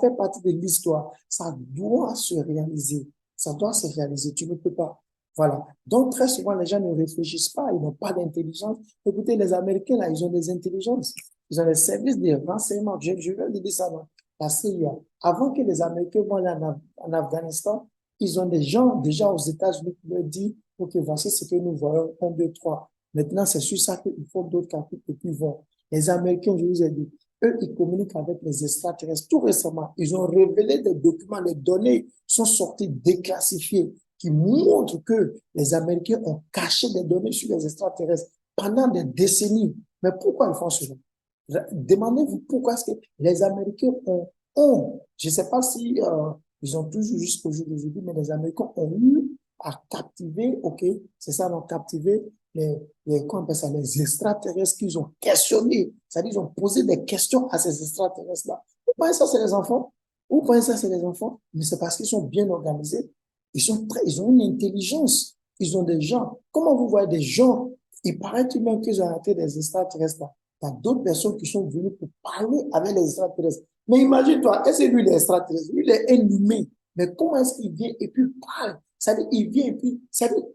fait partie de l'histoire. Ça doit se réaliser. Ça doit se réaliser. Tu ne peux pas. Voilà. Donc, très souvent, les gens ne réfléchissent pas. Ils n'ont pas d'intelligence. Écoutez, les Américains, là, ils ont des intelligences. Ils ont des services de renseignement. Je viens de dire ça dans la CIA. Avant que les Américains vont aller en Afghanistan, ils ont des gens déjà aux États-Unis qui leur disent, OK, voici ce que nous voyons, un, deux, trois. Maintenant, c'est sur ça qu'ils font d'autres capitaux et puis vont. Les Américains, je vous ai dit, eux, ils communiquent avec les extraterrestres. Tout récemment, ils ont révélé des documents, les données sont sorties déclassifiées qui montrent que les Américains ont caché des données sur les extraterrestres pendant des décennies. Mais pourquoi ils font cela? Demandez-vous pourquoi est-ce que les Américains je ne sais pas si ils ont toujours jusqu'au jour d'aujourd'hui, mais les Américains ont eu à captiver, ok, c'est ça, ils ont captivé comment on appelle ça, les extraterrestres qu'ils ont questionnés. C'est-à-dire, ils ont posé des questions à ces extraterrestres-là. Vous pensez ça, c'est les enfants? Vous pensez que ça, c'est les enfants? Mais c'est parce qu'ils sont bien organisés. Ils ont une intelligence. Ils ont des gens. Comment vous voyez des gens? Il paraît tout de même qu'ils ont arrêté des extraterrestres là. Il y a d'autres personnes qui sont venues pour parler avec les extraterrestres. Mais imagine-toi, est-ce que lui, il est extraterrestre? Lui, il est un humain. Mais comment est-ce qu'il vient et puis parle? Ça veut dire, il vient et puis, ça veut dire,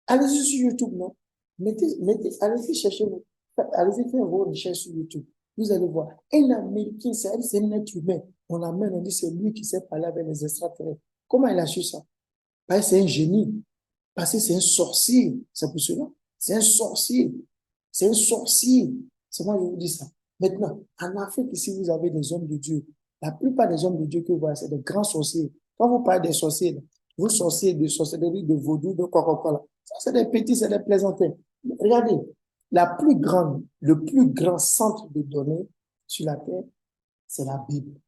allez-y sur YouTube, non? Allez-y chercher, allez-y faire vos recherches sur YouTube. Vous allez voir. Un Américain, c'est un être humain. On l'amène, on dit c'est lui qui sait parler avec les extraterrestres. Comment il a su ça? Parce que c'est un génie. Parce que c'est un sorcier. C'est pour cela. C'est un sorcier. C'est un sorcier. C'est moi, je vous dis ça. Maintenant, en Afrique, ici, vous avez des hommes de Dieu. La plupart des hommes de Dieu que vous voyez, c'est des grands sorciers. Quand vous parlez des sorciers, vous sorciers de sorcellerie, de vaudou, de quoi. Ça, c'est des petits, c'est des plaisantins. Regardez, le plus grand centre de données sur la Terre, c'est la Bible.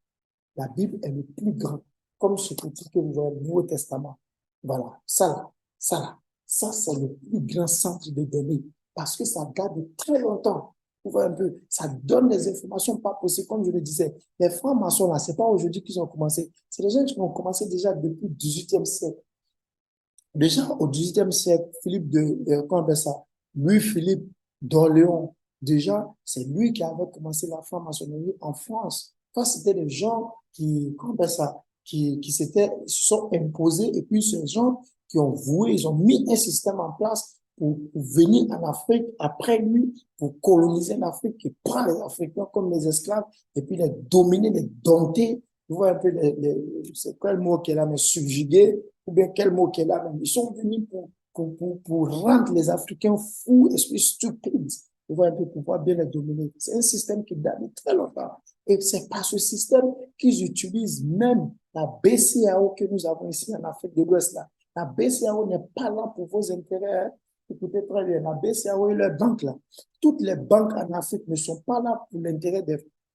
La Bible est le plus grand, comme ce petit que vous voyez, le Nouveau Testament. Voilà, ça, c'est le plus grand centre de données, parce que ça date de très longtemps. Vous voyez un peu, ça donne des informations pas possibles, comme je le disais. Les francs-maçons, là, c'est pas aujourd'hui qu'ils ont commencé. C'est des gens qui ont commencé déjà depuis le 18e siècle. Déjà au XVIIIe siècle, comment on appelle ça? Louis-Philippe d'Orléans, déjà, c'est lui qui avait commencé la franc-maçonnerie en France. Quand c'était des gens comment on appelle ça? Qui se sont imposés, et puis ces gens qui ont voué, ils ont mis un système en place pour venir en Afrique après lui, pour coloniser l'Afrique, qui prend les Africains comme les esclaves, et puis les dominer, les dompter. Vous voyez un peu, c'est quoi le mot qui est là, mais subjuguer, ou bien quel mot qu'elle a. Ils sont venus pour rendre les Africains fous et stupides. Ils vont un peu pouvoir bien les dominer. C'est un système qui date de très longtemps. Et c'est par ce système qu'ils utilisent même la BCAO que nous avons ici en Afrique de l'Ouest. Là. La BCAO n'est pas là pour vos intérêts. Hein. Écoutez très bien, la BCAO et leurs banques là. Toutes les banques en Afrique ne sont pas là pour l'intérêt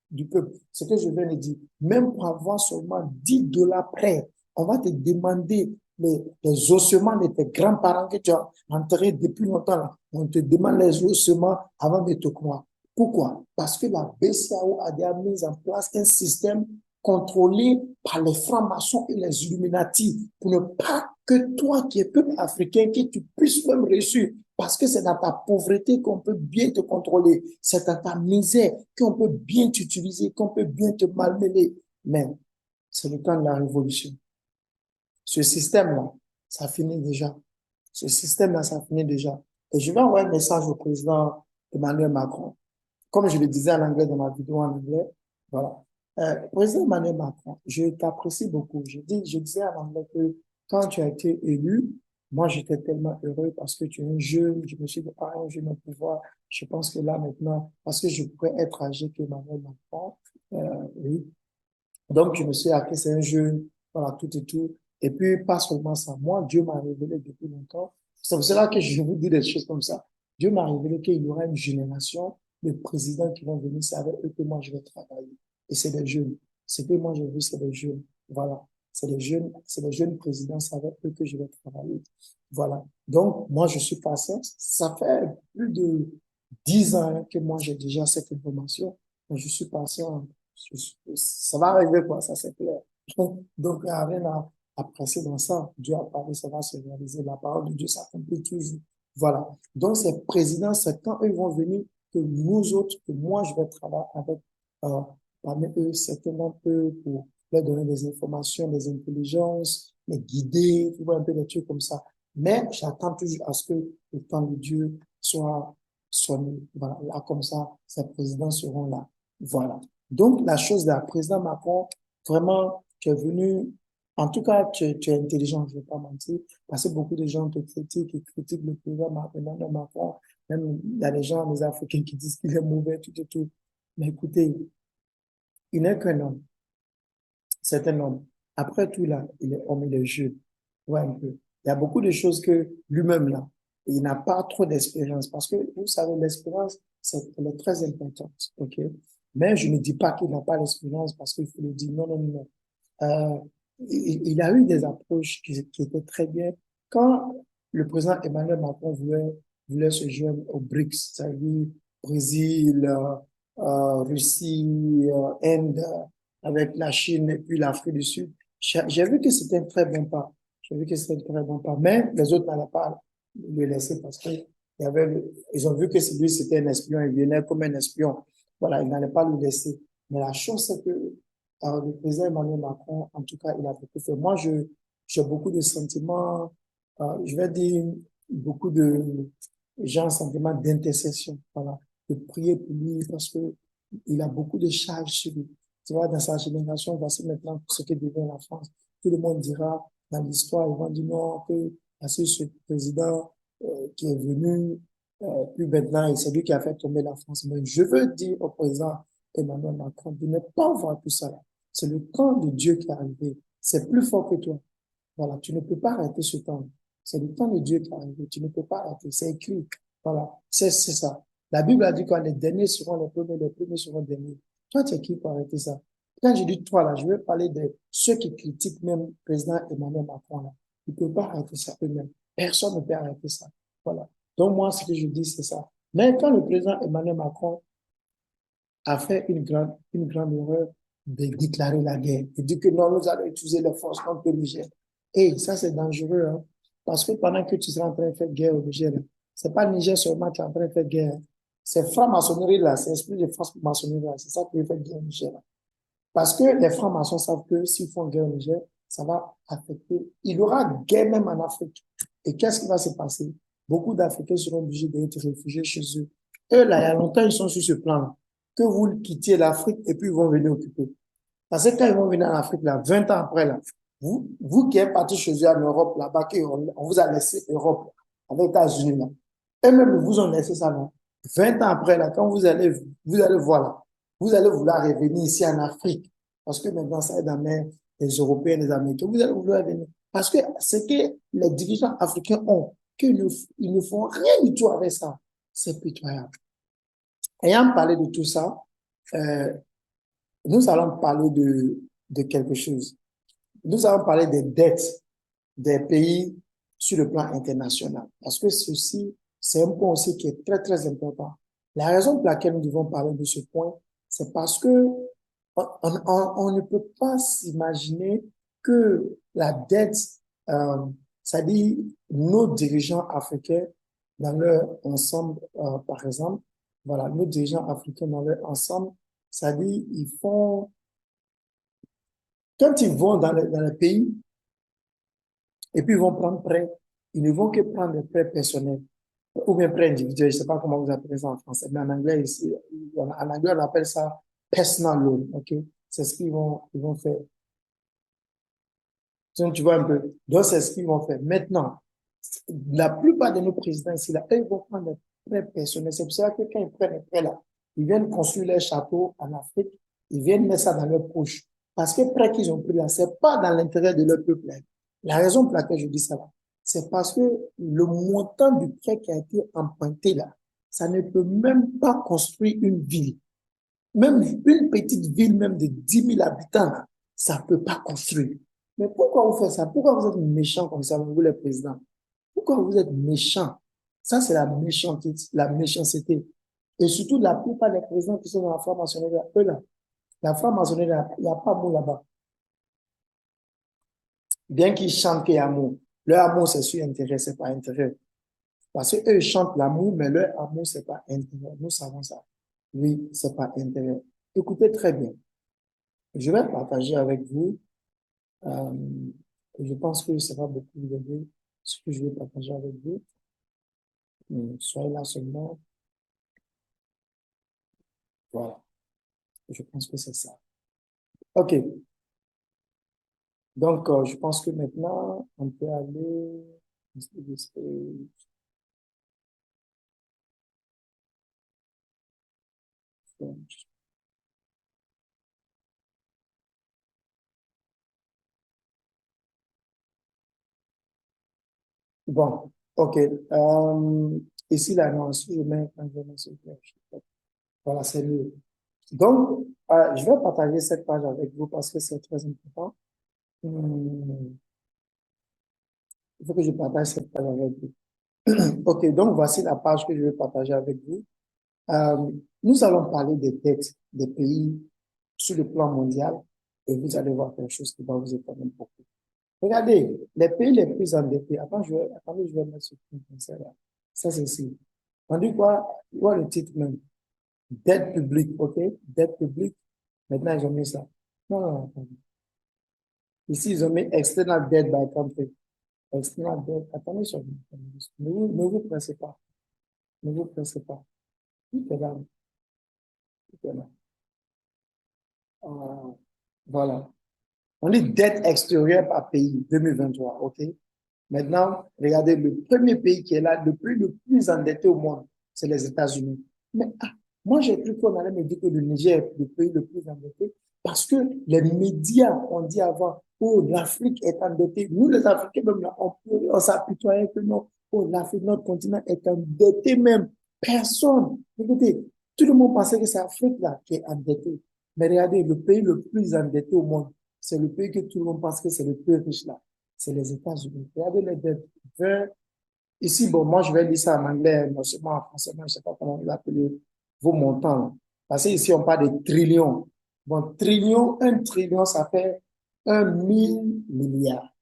du peuple. C'est ce que je viens de dire. Même pour avoir seulement $10 près, on va te demander les ossements de tes grands-parents que tu as enterrés depuis longtemps. Là. On te demande les ossements avant de te croire. Pourquoi? Parce que la BCAO a déjà mis en place un système contrôlé par les francs-maçons et les Illuminati pour ne pas que toi qui es peuple africain, que tu puisses même réussir. Parce que c'est dans ta pauvreté qu'on peut bien te contrôler. C'est dans ta misère qu'on peut bien t'utiliser, qu'on peut bien te malmener. Mais c'est le temps de la révolution. Ce système-là, ça finit déjà. Ce système-là, ça finit déjà. Et je vais envoyer un message au président Emmanuel Macron. Comme je le disais en anglais dans ma vidéo en anglais, voilà. Président Emmanuel Macron, je t'apprécie beaucoup. Je disais en anglais que quand tu as été élu, moi, j'étais tellement heureux parce que tu es un jeune. Je me suis dit, ah, un jeune au pouvoir. Je pense que là, maintenant, parce que je pourrais être âgé que Emmanuel Macron, oui, donc, je me suis dit, ah, que c'est un jeune, voilà, tout et tout. Et puis, pas seulement ça, moi, Dieu m'a révélé depuis longtemps. C'est pour cela que je vous dis des choses comme ça. Dieu m'a révélé qu'il y aura une génération de présidents qui vont venir, c'est avec eux que moi, je vais travailler. Et c'est des jeunes. Ce que moi, j'ai vu, c'est des jeunes. Voilà. C'est des jeunes présidents, c'est avec eux que je vais travailler. Voilà. Donc, moi, je suis passé, ça fait plus de 10 ans que moi, j'ai déjà cette information. Mais je suis passé en ça va arriver, quoi, ça c'est clair. Donc, il n'y a rien à presser dans ça. Dieu a parlé, ça va se réaliser. La parole de Dieu s'accomplit toujours. Voilà. Donc, ces présidents, c'est quand eux vont venir que nous autres, que moi, je vais travailler avec, euh, parmi eux, certainement eux, pour leur donner des informations, des intelligences, les guider, tu vois, un peu des trucs comme ça. Mais j'attends toujours à ce que le temps de Dieu soit sonné. Voilà. Là, comme ça, ces présidents seront là. Voilà. Donc, la chose là, président Macron, vraiment, tu es venu, en tout cas, tu es intelligent, je ne vais pas mentir, parce que beaucoup de gens te critiquent, ils critiquent le président Emmanuel Macron, même il y a des gens, les Africains qui disent qu'il est mauvais, tout et tout. Mais écoutez, il n'est qu'un homme, c'est un homme. Après tout là, il est homme, il est jeune. Ouais, un peu. Il y a beaucoup de choses que lui-même là, il n'a pas trop d'expérience, parce que vous savez, l'expérience, elle est très importante, ok? Mais je ne dis pas qu'il n'a pas l'expérience parce qu'il faut le dire. Non, non, non. Euh, il a eu des approches qui étaient très bien. Quand le président Emmanuel Macron voulait se joindre au BRICS, c'est-à-dire Brésil, Russie, Inde, avec la Chine et puis l'Afrique du Sud. J'ai vu que c'était un très bon pas. J'ai vu que c'était un très bon pas. Mais les autres n'allaient pas le laisser parce que ils ont vu que lui, c'était un espion, il venait comme un espion. Voilà, ils n'allaient pas le laisser. Mais la chose, c'est que le président Emmanuel Macron, en tout cas, il a beaucoup fait. Moi, j'ai beaucoup de sentiments, je vais dire, beaucoup de gens, sentiments d'intercession. Voilà, de prier pour lui parce que il a beaucoup de charges sur lui. Tu vois, dans sa génération, voici maintenant ce que devient la France. Tout le monde dira dans l'histoire, ils vont dire non, que voici ce président qui est venu, puis maintenant, c'est lui qui a fait tomber la France. Mais je veux dire au président Emmanuel Macron de ne pas voir tout ça là. C'est le temps de Dieu qui est arrivé. C'est plus fort que toi. Voilà, tu ne peux pas arrêter ce temps. C'est le temps de Dieu qui est arrivé. Tu ne peux pas arrêter. C'est écrit. Voilà, c'est ça. La Bible a dit que les derniers seront les premiers seront les derniers. Toi, tu es qui pour arrêter ça? Quand je dis toi, là, je vais parler de ceux qui critiquent même le président Emmanuel Macron, là. Ils ne peuvent pas arrêter ça eux-mêmes. Personne ne peut arrêter ça. Voilà. Donc, moi, ce que je dis, c'est ça. Mais quand le président Emmanuel Macron a fait une grande erreur de déclarer la guerre, de dire que non, nous allons utiliser les forces contre le Niger. Et ça, c'est dangereux, hein, parce que pendant que tu seras en train de faire guerre au Niger, c'est pas le Niger seulement qui est en train de faire guerre. C'est franc-maçonnerie là, c'est l'esprit de franc-maçonnerie là, c'est ça qui fait guerre au Niger. Là. Parce que les francs-maçons savent que s'ils font guerre au Niger, ça va affecter. Il y aura guerre même en Afrique. Et qu'est-ce qui va se passer? Beaucoup d'Africains seront obligés d'être réfugiés chez eux. Eux, là, il y a longtemps, ils sont sur ce plan-là. Que vous quittiez l'Afrique et puis ils vont venir occuper. Parce que quand ils vont venir en Afrique, là, 20 ans après, là, vous qui êtes parti chez eux en Europe, là-bas, on vous a laissé Europe, avec les États-Unis, là. Eux-mêmes, ils vous ont laissé ça, là. 20 ans après, là, quand vous allez voir, là, vous allez vouloir revenir ici en Afrique. Parce que maintenant, ça est dans les Européens, les Américains. Vous allez vouloir venir. Parce que ce que les dirigeants africains ont, ils ne font rien du tout avec ça. C'est pitoyable. Ayant parlé de tout ça, euh, nous allons parler de quelque chose. Nous allons parler des dettes des pays sur le plan international. Parce que ceci, c'est un point aussi qui est très, très important. La raison pour laquelle nous devons parler de ce point, c'est parce que on ne peut pas s'imaginer que la dette, c'est-à-dire nos dirigeants africains dans leur ensemble, par exemple, voilà, nos dirigeants africains dans leur ensemble, c'est-à-dire ils font, quand ils vont dans le pays, et puis ils vont prendre prêt. Ils ne vont que prendre des prêts personnels ou bien prêts individuels. Je ne sais pas comment vous appelez ça en français, mais en anglais, ici, en anglais, on appelle ça personal loan. OK? C'est ce ils vont faire. Donc, tu vois un peu. Donc, c'est ce qu'ils vont faire. Maintenant, la plupart de nos présidents ici, là, eux, ils vont prendre des prêts personnels. C'est pour ça que quand ils prennent des prêts là, ils viennent construire leur château en Afrique, ils viennent mettre ça dans leur poche. Parce que les prêts qu'ils ont pris là, c'est pas dans l'intérêt de leur peuple. La raison pour laquelle je dis ça là, c'est parce que le montant du prêt qui a été emprunté là, ça ne peut même pas construire une ville. Même une petite ville, même de 10 000 habitants, là, ça ne peut pas construire. Mais pourquoi vous faites ça? Pourquoi vous êtes méchant comme ça, vous les présidents? Pourquoi vous êtes méchant? Ça, c'est la méchanceté. Et surtout, la plupart des présidents qui sont dans la franc-maçonnerie, eux là, la franc-maçonnerie, il n'y a pas mot là-bas. Bien qu'ils chantent qu'il y a amour. Leur amour, c'est sur intérêt, c'est pas intérêt. Parce qu'eux, ils chantent l'amour, mais leur amour, c'est pas intérêt. Nous savons ça. Oui, c'est pas intérêt. Écoutez très bien. Je vais partager avec vous, euh, je pense que ça va beaucoup vous aider, ce que je vais partager avec vous. Soyez là seulement. Voilà. Je pense que c'est ça. OK. Donc, je pense que maintenant, on peut aller. Bon, OK. Ici, l'annonce, je mets un voilà, c'est mieux. Donc, je vais partager cette page avec vous parce que c'est très important. Hum, il faut que je partage cette page avec vous. OK, donc voici la page que je vais partager avec vous. Euh, Nous allons parler des dettes des pays sur le plan mondial et vous allez voir quelque chose qui va vous étonner beaucoup. Regardez, les pays les plus endettés, attendez, je vais mettre ce truc comme ça là. Ça, c'est ici. On dit quoi? Quoi le titre même? Dette publique, ok? Dette publique. Maintenant, ils ont mis ça. Non, non, non, attendez. Ici, ils ont mis external debt by country. External debt. Attendez, ne vous pressez pas. Ne vous pressez pas. Tout est là. Tout est là. Voilà. On dit dette extérieure par pays, 2023, ok? Maintenant, regardez, le premier pays qui est là, le plus endetté au monde, c'est les États-Unis. Mais moi, j'ai cru qu'on allait me dire que le Niger est le pays le plus endetté parce que les médias ont dit avant, oh, l'Afrique est endettée. Nous, les Africains, même là, on s'apitoyait que non, oh, l'Afrique, notre continent est endetté même. Personne. Écoutez, tout le monde pensait que c'est l'Afrique là qui est endettée. Mais regardez, le pays le plus endetté au monde, c'est le pays que tout le monde pense que c'est le plus riche là. C'est les États-Unis. Regardez les dettes. Ici, bon, moi, je vais lire ça en anglais, non seulement en français, mais je ne sais pas comment vous appelez vos montants. Là. Parce que ici, on parle de trillions. Bon, trillion, un trillion, ça fait 1 000 milliards.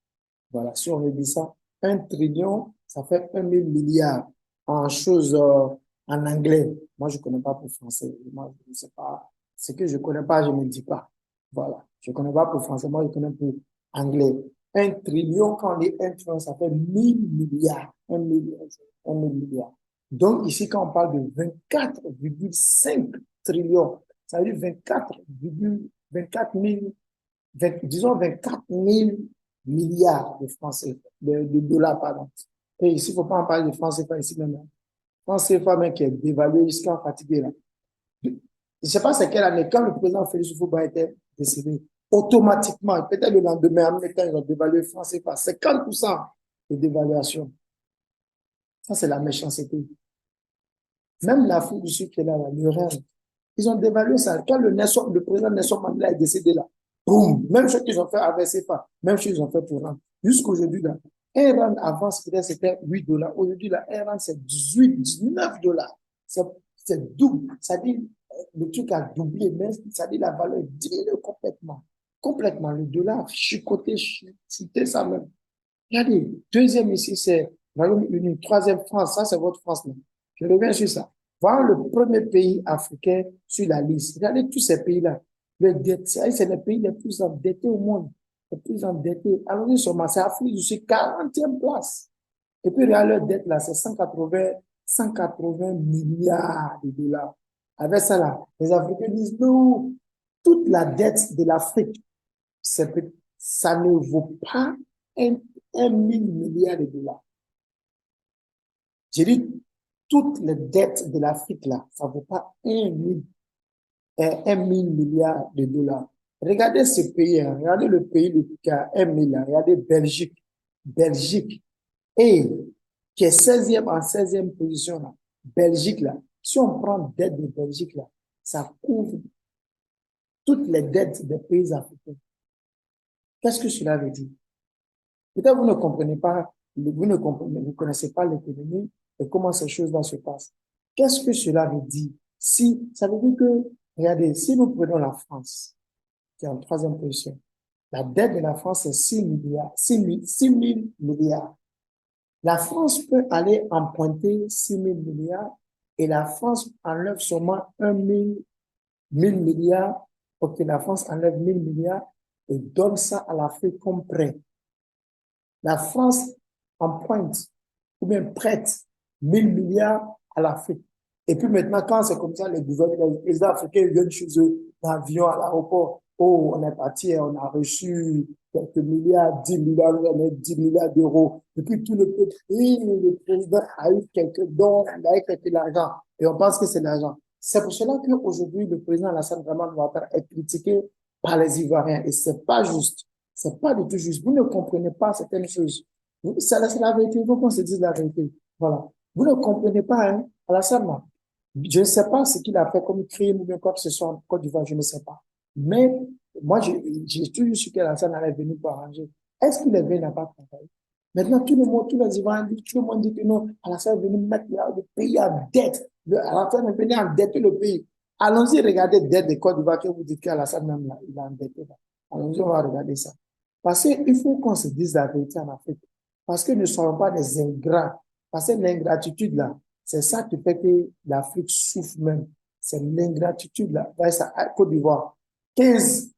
Voilà, si on dit ça, un trillion, ça fait 1 000 milliards en choses en anglais. Moi, je ne connais pas pour français. Moi, je ne sais pas. Ce que je ne connais pas, je ne dis pas. Voilà. Je ne connais pas pour français. Moi, je connais pour anglais. Un trillion, quand on dit un trillion, ça fait 1 000 milliards. 1 milliard. 1 000 milliards. Donc, ici, quand on parle de 24,5 trillions, ça veut dire 24 000, disons 24 000 milliards de francs CFA, de dollars, pardon. Et ici, il ne faut pas en parler de francs CFA ici maintenant. Francs CFA, même qui est dévalué jusqu'à fatigué là. Je ne sais pas c'est quelle année, quand le président Félix Houphouët était décédé, automatiquement, peut-être le lendemain, en même temps, ils ont dévalué francs CFA, 50% de dévaluation. Ça, c'est la méchanceté. Même l'Afrique du Sud qui est là, le rêve, ils ont dévalué ça. Quand le président Nelson Mandela est décédé là, boum, même chose qu'ils ont fait avec CFA, même chose qu'ils ont fait pour rand. Jusqu'aujourd'hui, là, un rand avant, c'était 8 dollars. Aujourd'hui, là, un rand, c'est 18, 19 dollars. C'est double. Ça dit, le truc a doublé, mais ça dit la valeur diminue complètement. Complètement. Le dollar chicoté, chuté ça même. Regardez, deuxième ici, c'est Royaume-Uni. Troisième, France. Ça, c'est votre France. Là. Je reviens sur ça. Voilà le premier pays africain sur la liste. Regardez tous ces pays-là. C'est les pays les plus endettés au monde. Les plus endettés. Alors, nous sommes, c'est Afrique du Sud, 40e place. Et puis, regardez leur dette là, c'est 180 milliards de dollars. Avec ça là, les Africains disent non, toute la dette de l'Afrique, ça ne vaut pas un 1 000 milliards de dollars. J'ai dit, toutes les dettes de l'Afrique, là, ça ne vaut pas 1 000 milliards de dollars. Regardez ce pays, hein, regardez le pays qui a 1 000, regardez Belgique. Belgique, et qui est 16e en 16e position, là. Belgique, là. Si on prend dette de Belgique, là, ça couvre toutes les dettes des pays africains. Qu'est-ce que cela veut dire? Peut-être vous ne comprenez pas, vous connaissez pas l'économie et comment ces choses-là se passent. Qu'est-ce que cela veut dire? Si, ça veut dire que, regardez, si nous prenons la France, qui est en troisième position, la dette de la France est 6 milliards, 6 000 milliards. La France peut aller emprunter 6 000 milliards et la France enlève seulement 1 000 milliards. Ok, la France enlève 1 000 milliards et donne ça à l'Afrique comme prêt. La France emprunte ou bien prête 1 000 milliards à l'Afrique. Et puis maintenant, quand c'est comme ça, les présidents africains viennent chez eux d'avion à l'aéroport. Oh, on est parti, on a reçu quelques milliards, 10 milliards, 10 milliards d'euros. Et puis tout le peuple, le président a eu quelques dons, il a eu quelques l'argent. Et on pense que c'est l'argent. C'est pour cela qu'aujourd'hui, le président Alassane Draman Ouattara est critiqué par les Ivoiriens. Et c'est pas juste. C'est pas du tout juste. Vous ne comprenez pas certaines choses. C'est la vérité. Il faut qu'on se dise la vérité. Voilà. Vous ne comprenez pas, hein, Alassane. Je ne sais pas ce qu'il a fait comme crime ou bien quoi que ce soit en Côte d'Ivoire, je ne sais pas. Mais moi, j'ai toujours su qu'Alassane allait venir pour arranger. Est-ce qu'il est venu, n'a pas travaillé? Maintenant, tout le monde, tous les Ivoiriens, tout le monde dit que non, Alassane est venu mettre le pays en dette. Alassane est venu endetter le pays. Allons-y, regardez dette de Côte d'Ivoire que vous dites qu'Alassane même, il a endetté. Allons-y, on va regarder ça. Parce qu'il faut qu'on se dise la vérité en Afrique. Parce que nous ne sommes pas des ingrats. Parce que l'ingratitude, là, c'est ça qui fait que l'Afrique souffre même. C'est l'ingratitude, là. Voyez ça, à Côte d'Ivoire, 15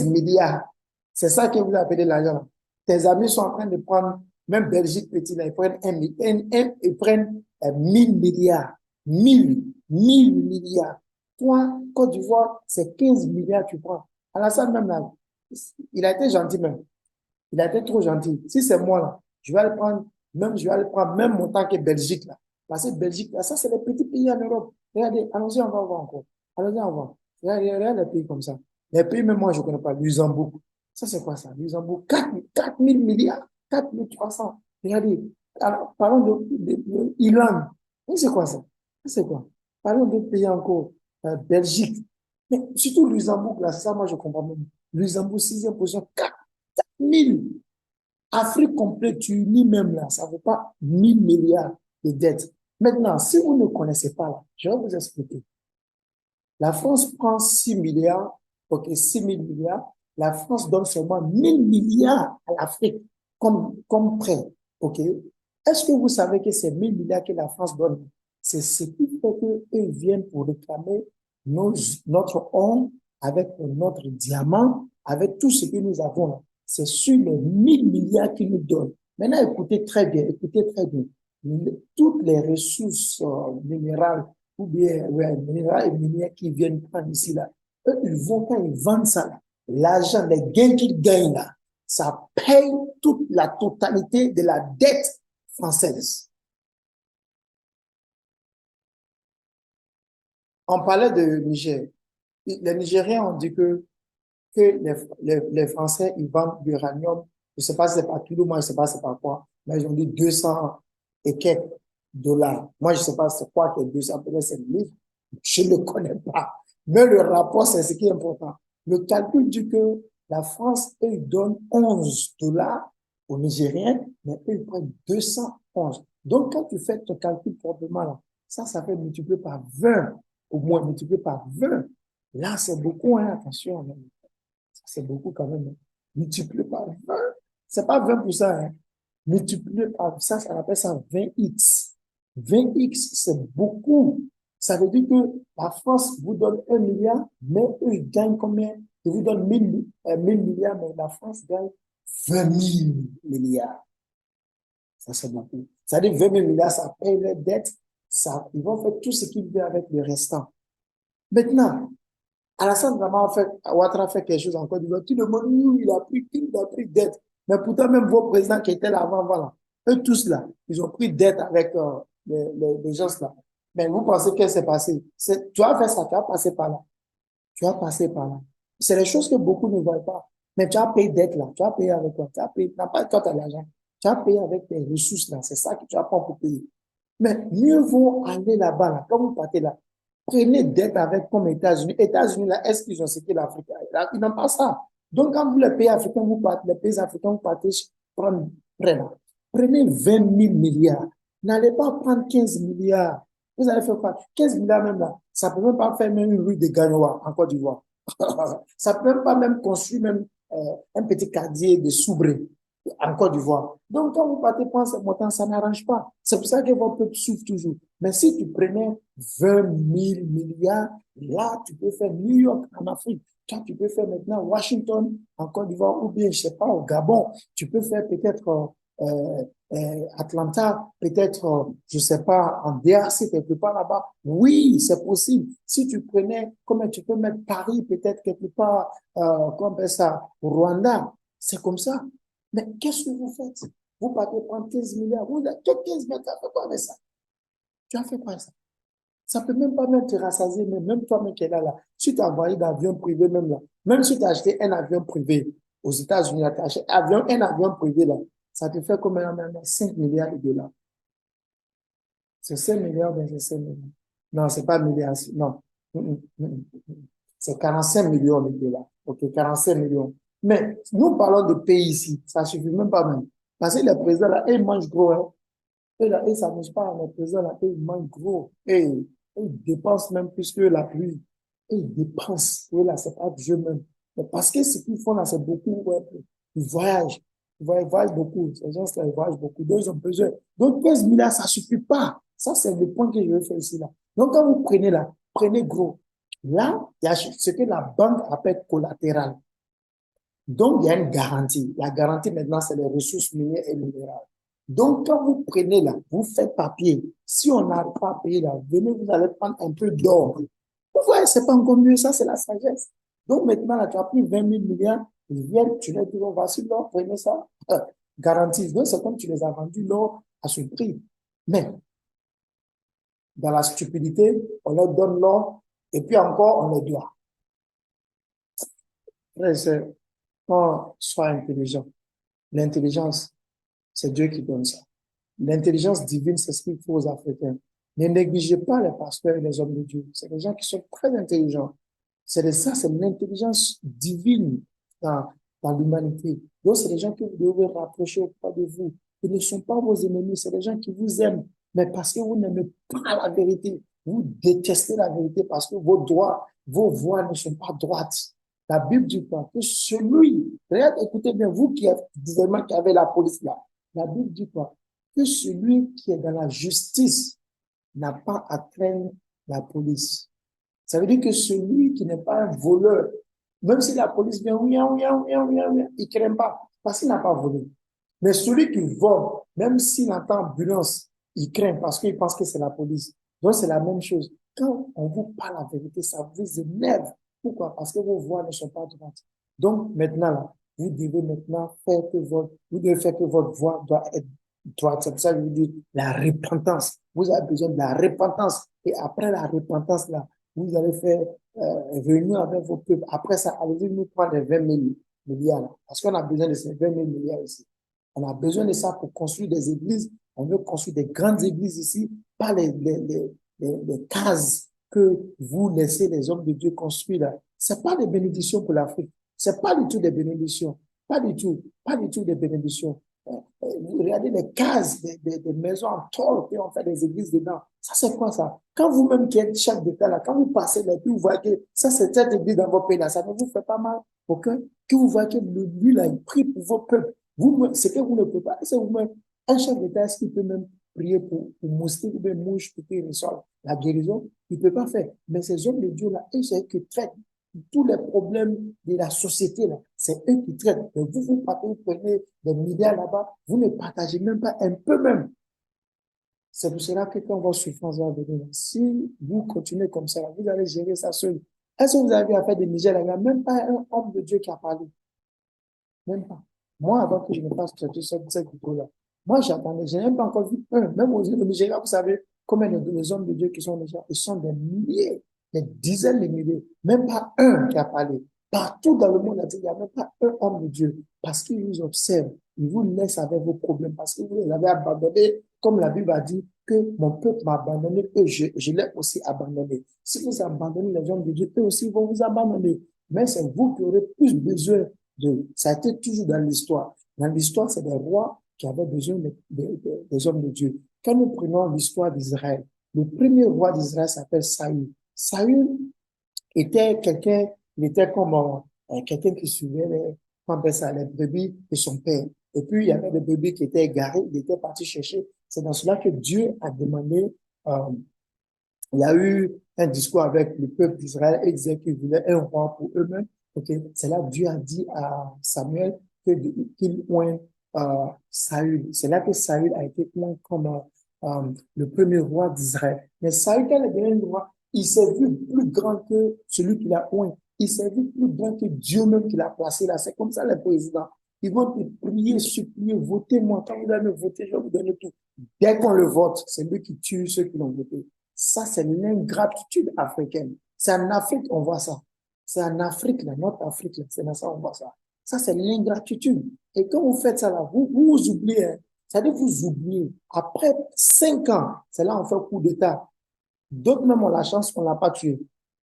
milliards. C'est ça que vous appelez l'argent, là. Tes amis sont en train de prendre, même Belgique petit, là, ils prennent ils prennent 1000 milliards. 1000 milliards. Toi, Côte d'Ivoire, c'est 15 milliards que tu prends. Alassane, même là, il a été gentil même. Il a été trop gentil. Si c'est moi là, je vais le prendre, même je vais le prendre même montant que Belgique là. Parce que Belgique là, ça c'est les petits pays en Europe. Regardez, allons-y, on va voir encore. Allons-y, on va voir. Regardez les pays comme ça. Les pays, même moi, je ne connais pas. Luxembourg. Ça, c'est quoi ça? Luxembourg, 4 000 milliards, 4 300. Regardez, alors, parlons de Irlande. C'est quoi ça? C'est quoi? Parlons d'autres pays encore. Belgique. Mais surtout Luxembourg, là, c'est ça, moi, je comprends même. Luxembourg, sixième position, 1000. Afrique complète, tu unis même là, ça ne vaut pas 1000 milliards de dettes. Maintenant, si vous ne connaissez pas là, je vais vous expliquer. La France prend 6 milliards, ok, 6 000 milliards. La France donne seulement 1000 milliards à l'Afrique comme prêt, ok. Est-ce que vous savez que ces 1000 milliards que la France donne, c'est ce qui fait qu'eux viennent pour réclamer notre or avec notre diamant, avec tout ce que nous avons là. C'est sur les 1000 milliards qu'ils nous donnent. Maintenant, écoutez très bien, écoutez très bien. Toutes les ressources minérales ou bien ouais, minérales et minières qui viennent prendre ici, là, eux, ils vont, quand ils vendent ça, là, l'argent, les gains qu'ils gagnent là, ça paye toute la totalité de la dette française. On parlait de Niger. Les Nigériens ont dit que les Français, ils vendent de l'uranium. Je ne sais pas si c'est pas tout, moi, je ne sais pas c'est pas quoi, mais ils ont dit 200 et quelques dollars. Moi, je ne sais pas c'est quoi que 200, peut-être c'est le livre. Je ne le connais pas. Mais le rapport, c'est ce qui est important. Le calcul dit que la France, eux, ils donnent 11 dollars aux Nigériens, mais eux, ils prennent 211. Donc, quand tu fais ton calcul proprement, là, ça fait multiplier par 20, au moins multiplier par 20. Là, c'est beaucoup, hein, attention. C'est beaucoup quand même. Multiplié par 20. C'est pas 20%, hein. Multiplié par ça, ça appelle ça 20x. 20x, c'est beaucoup. Ça veut dire que la France vous donne 1 milliard, mais eux, ils gagnent combien? Ils vous donnent 1000 milliards, mais la France gagne 20 000 milliards. Ça, c'est beaucoup. Ça veut dire 20 000 milliards, ça paye les dettes. Ça, ils vont faire tout ce qu'ils veulent avec le restant. Maintenant, Alassane Ouattara fait quelque chose en Côte d'Ivoire. Tout le monde, oui, il a pris dette. Mais pourtant, même vos présidents qui étaient là avant, voilà, eux tous là, ils ont pris dette avec les gens là. Mais vous pensez qu'est-ce qui s'est passé? Tu as fait ça, tu as passé par là. Tu as passé par là. C'est les choses que beaucoup ne voient pas. Mais tu as payé dette là, tu as payé avec quoi? Tu as payé, n'as pas toi, tu as l'argent. Tu as payé avec tes ressources là, c'est ça que tu as pas pour payer. Mais mieux vaut aller là-bas, là, quand vous partez là, prenez dette avec comme États-Unis. États-Unis, là, est-ce qu'ils ont cité l'Afrique? Ils n'ont pas ça. Donc, quand vous, les pays africains, vous partez, les pays africains, vous partez prendre prêt là. Prenez 20 000 milliards. N'allez pas prendre 15 milliards. Vous allez faire quoi? 15 milliards même là. Ça ne peut même pas faire même une rue de Ganois en Côte d'Ivoire. Ça ne peut même pas même construire même un petit quartier de Soubré en Côte d'Ivoire. Donc, quand vous partez prendre ce montant, ça n'arrange pas. C'est pour ça que votre peuple souffre toujours. Mais si tu prenais 20 000 milliards, là, tu peux faire New York en Afrique. Toi, tu peux faire maintenant Washington en Côte d'Ivoire ou bien, je sais pas, au Gabon. Tu peux faire peut-être Atlanta, peut-être, je sais pas, en DRC, quelque part là-bas. Oui, c'est possible. Si tu prenais, comment tu peux mettre Paris, peut-être quelque part, comme ça, au Rwanda. C'est comme ça. Mais qu'est-ce que vous faites? Vous partez prendre 15 milliards. Vous avez 15 milliards, tu as fait quoi avec ça? Tu as fait quoi avec ça? Ça peut même pas même te rassasier, mais même toi-même qui es là, si tu as envoyé d'avion privé même là, même si tu as acheté un avion privé aux États-Unis, tu as acheté un avion privé là, ça te fait combien maintenant? 5 milliards de dollars. C'est 5 milliards, mais c'est 5 milliards. Non, c'est pas milliards, non. C'est 45 millions de dollars. OK, 45 millions. Mais nous parlons de pays ici, ça suffit même pas même. Parce que les présidents là, ils mangent gros, hein. Et là, ils ne s'amusent pas, les présidents là, ils mangent gros. Et ils dépensent même plus que la pluie. Et ils dépensent. Et là, c'est pas Dieu même. Mais parce que ce qu'ils font là, c'est beaucoup, ouais, ils voyagent. Ils voyagent beaucoup. Ces gens-là, ils voyagent beaucoup. Donc, ils ont besoin. Donc, 15 milliards, ça ne suffit pas. Ça, c'est le point que je veux faire ici, là. Donc, quand vous prenez là, prenez gros. Là, il y a ce que la banque appelle collatéral. Donc, il y a une garantie. La garantie, maintenant, c'est les ressources minières et minérales. Donc, quand vous prenez là, vous faites papier. Si on n'arrive pas à payer là, venez, vous allez prendre un peu d'or. Vous voyez, c'est pas encore mieux, ça, c'est la sagesse. Donc, maintenant, là, tu as pris 20 000 milliards, ils viennent, tu leur dis, on va sur l'or, prenez ça, garantie. Donc, c'est comme tu les as vendus l'or à ce prix. Mais, dans la stupidité, on leur donne l'or, et puis encore, on les doit. C'est, on soit intelligent. L'intelligence, c'est Dieu qui donne ça. L'intelligence divine, c'est ce qu'il faut aux Africains. Ne négligez pas les pasteurs et les hommes de Dieu. C'est des gens qui sont très intelligents. C'est ça, c'est l'intelligence divine dans l'humanité. Donc, c'est des gens que vous devez rapprocher auprès de vous. Ils ne sont pas vos ennemis, c'est des gens qui vous aiment. Mais parce que vous n'aimez pas la vérité, vous détestez la vérité parce que vos voix ne sont pas droites. La Bible dit quoi? Que celui, regarde, écoutez bien, vous qui avez la police là, la Bible dit quoi? Que celui qui est dans la justice n'a pas à craindre la police. Ça veut dire que celui qui n'est pas un voleur, même si la police vient, oui, oui, oui, oui, oui, il ne craint pas parce qu'il n'a pas volé. Mais celui qui vole, même s'il entend ambulance, il craint parce qu'il pense que c'est la police. Donc, c'est la même chose. Quand on vous parle la vérité, ça vous énerve. Pourquoi? Parce que vos voix ne sont pas droites. Donc, maintenant, là, vous devez maintenant vous devez faire que votre voix doit être droite. C'est pour ça que je vous dis la repentance. Vous avez besoin de la repentance. Et après la repentance, là, vous allez faire réunion avec vos peuples. Après ça, allez-y nous prendre les 20 000 milliards. Parce qu'on a besoin de ces 20 000 milliards ici. On a besoin de ça pour construire des églises. On veut construire des grandes églises ici, pas les cases que vous laissez les hommes de Dieu construire là. C'est pas des bénédictions pour l'Afrique. C'est pas du tout des bénédictions. Pas du tout. Pas du tout des bénédictions. Vous regardez les cases des maisons en tôle et on fait des églises dedans. Ça, c'est quoi ça? Quand vous-même qui êtes chef d'État là, quand vous passez là, puis vous voyez que ça, c'est cette église dans vos pays là, ça ne vous fait pas mal au cœur? Que vous voyez que lui là, il prie pour vos peuples. Vous, c'est que vous ne pouvez pas. C'est vous-même, un chef d'État, est-ce qu'il peut même prier pour moustique ou bien mouche pour qu'il reçoive la guérison? Il ne peut pas faire. Mais ces hommes de Dieu là, eux, c'est eux qui traitent tous les problèmes de la société là. C'est eux qui traitent. Mais vous partez, vous prenez des milliards là-bas, vous ne partagez même pas un peu même. C'est pour cela que quand votre souffrance va venir, si vous continuez comme ça, vous allez gérer ça seul. Est-ce que vous avez affaire de Niger là? Il n'y a même pas un homme de Dieu qui a parlé. Même pas. Moi, avant que je me fasse traiter cette vidéo-là, moi, j'attendais, je n'ai même pas encore vu un. Même au Nigeria, vous savez, combien les hommes de Dieu qui sont déjà, ils sont des milliers, des dizaines de milliers. Même pas un qui a parlé. Partout dans le monde, il n'y a même pas un homme de Dieu. Parce qu'ils vous observent, ils vous laissent avec vos problèmes, parce que vous les avez abandonnés, comme la Bible a dit, que mon peuple m'a abandonné, et je l'ai aussi abandonné. Si vous abandonnez les hommes de Dieu, eux aussi vont vous abandonner. Mais c'est vous qui aurez plus besoin ça a été toujours dans l'histoire. Dans l'histoire, c'est des rois qui avaient besoin des hommes de Dieu. Quand nous prenons l'histoire d'Israël, le premier roi d'Israël s'appelle Saül. Saül était quelqu'un, il était comme quelqu'un qui suivait les brebis de son père. Et puis, il y avait des brebis qui étaient égarés, il était parti chercher. C'est dans cela que Dieu a demandé, il y a eu un discours avec le peuple d'Israël et disait qu'ils voulaient un roi pour eux-mêmes. Okay. C'est là que Dieu a dit à Samuel qu'il oint Saül. C'est là que Saül a été oint comme le premier roi d'Israël. Mais Saül, quand il est devenu roi, il s'est vu plus grand que celui qui l'a oint. Il s'est vu plus grand que Dieu même qui l'a placé là. C'est comme ça les présidents. Ils vont te prier, supplier, votez-moi. Quand vous allez me voter, je vais vous donner tout. Dès qu'on le vote, c'est lui qui tue ceux qui l'ont voté. Ça, c'est l'ingratitude africaine. C'est en Afrique, on voit ça. C'est en Afrique, là, notre Afrique, là, c'est dans ça, on voit ça. Ça, c'est l'ingratitude. Et quand vous faites ça, là, vous oubliez. Hein. C'est-à-dire vous oubliez. Après 5 ans, c'est là on fait coup d'État. D'autres même ont la chance qu'on ne l'a pas tué.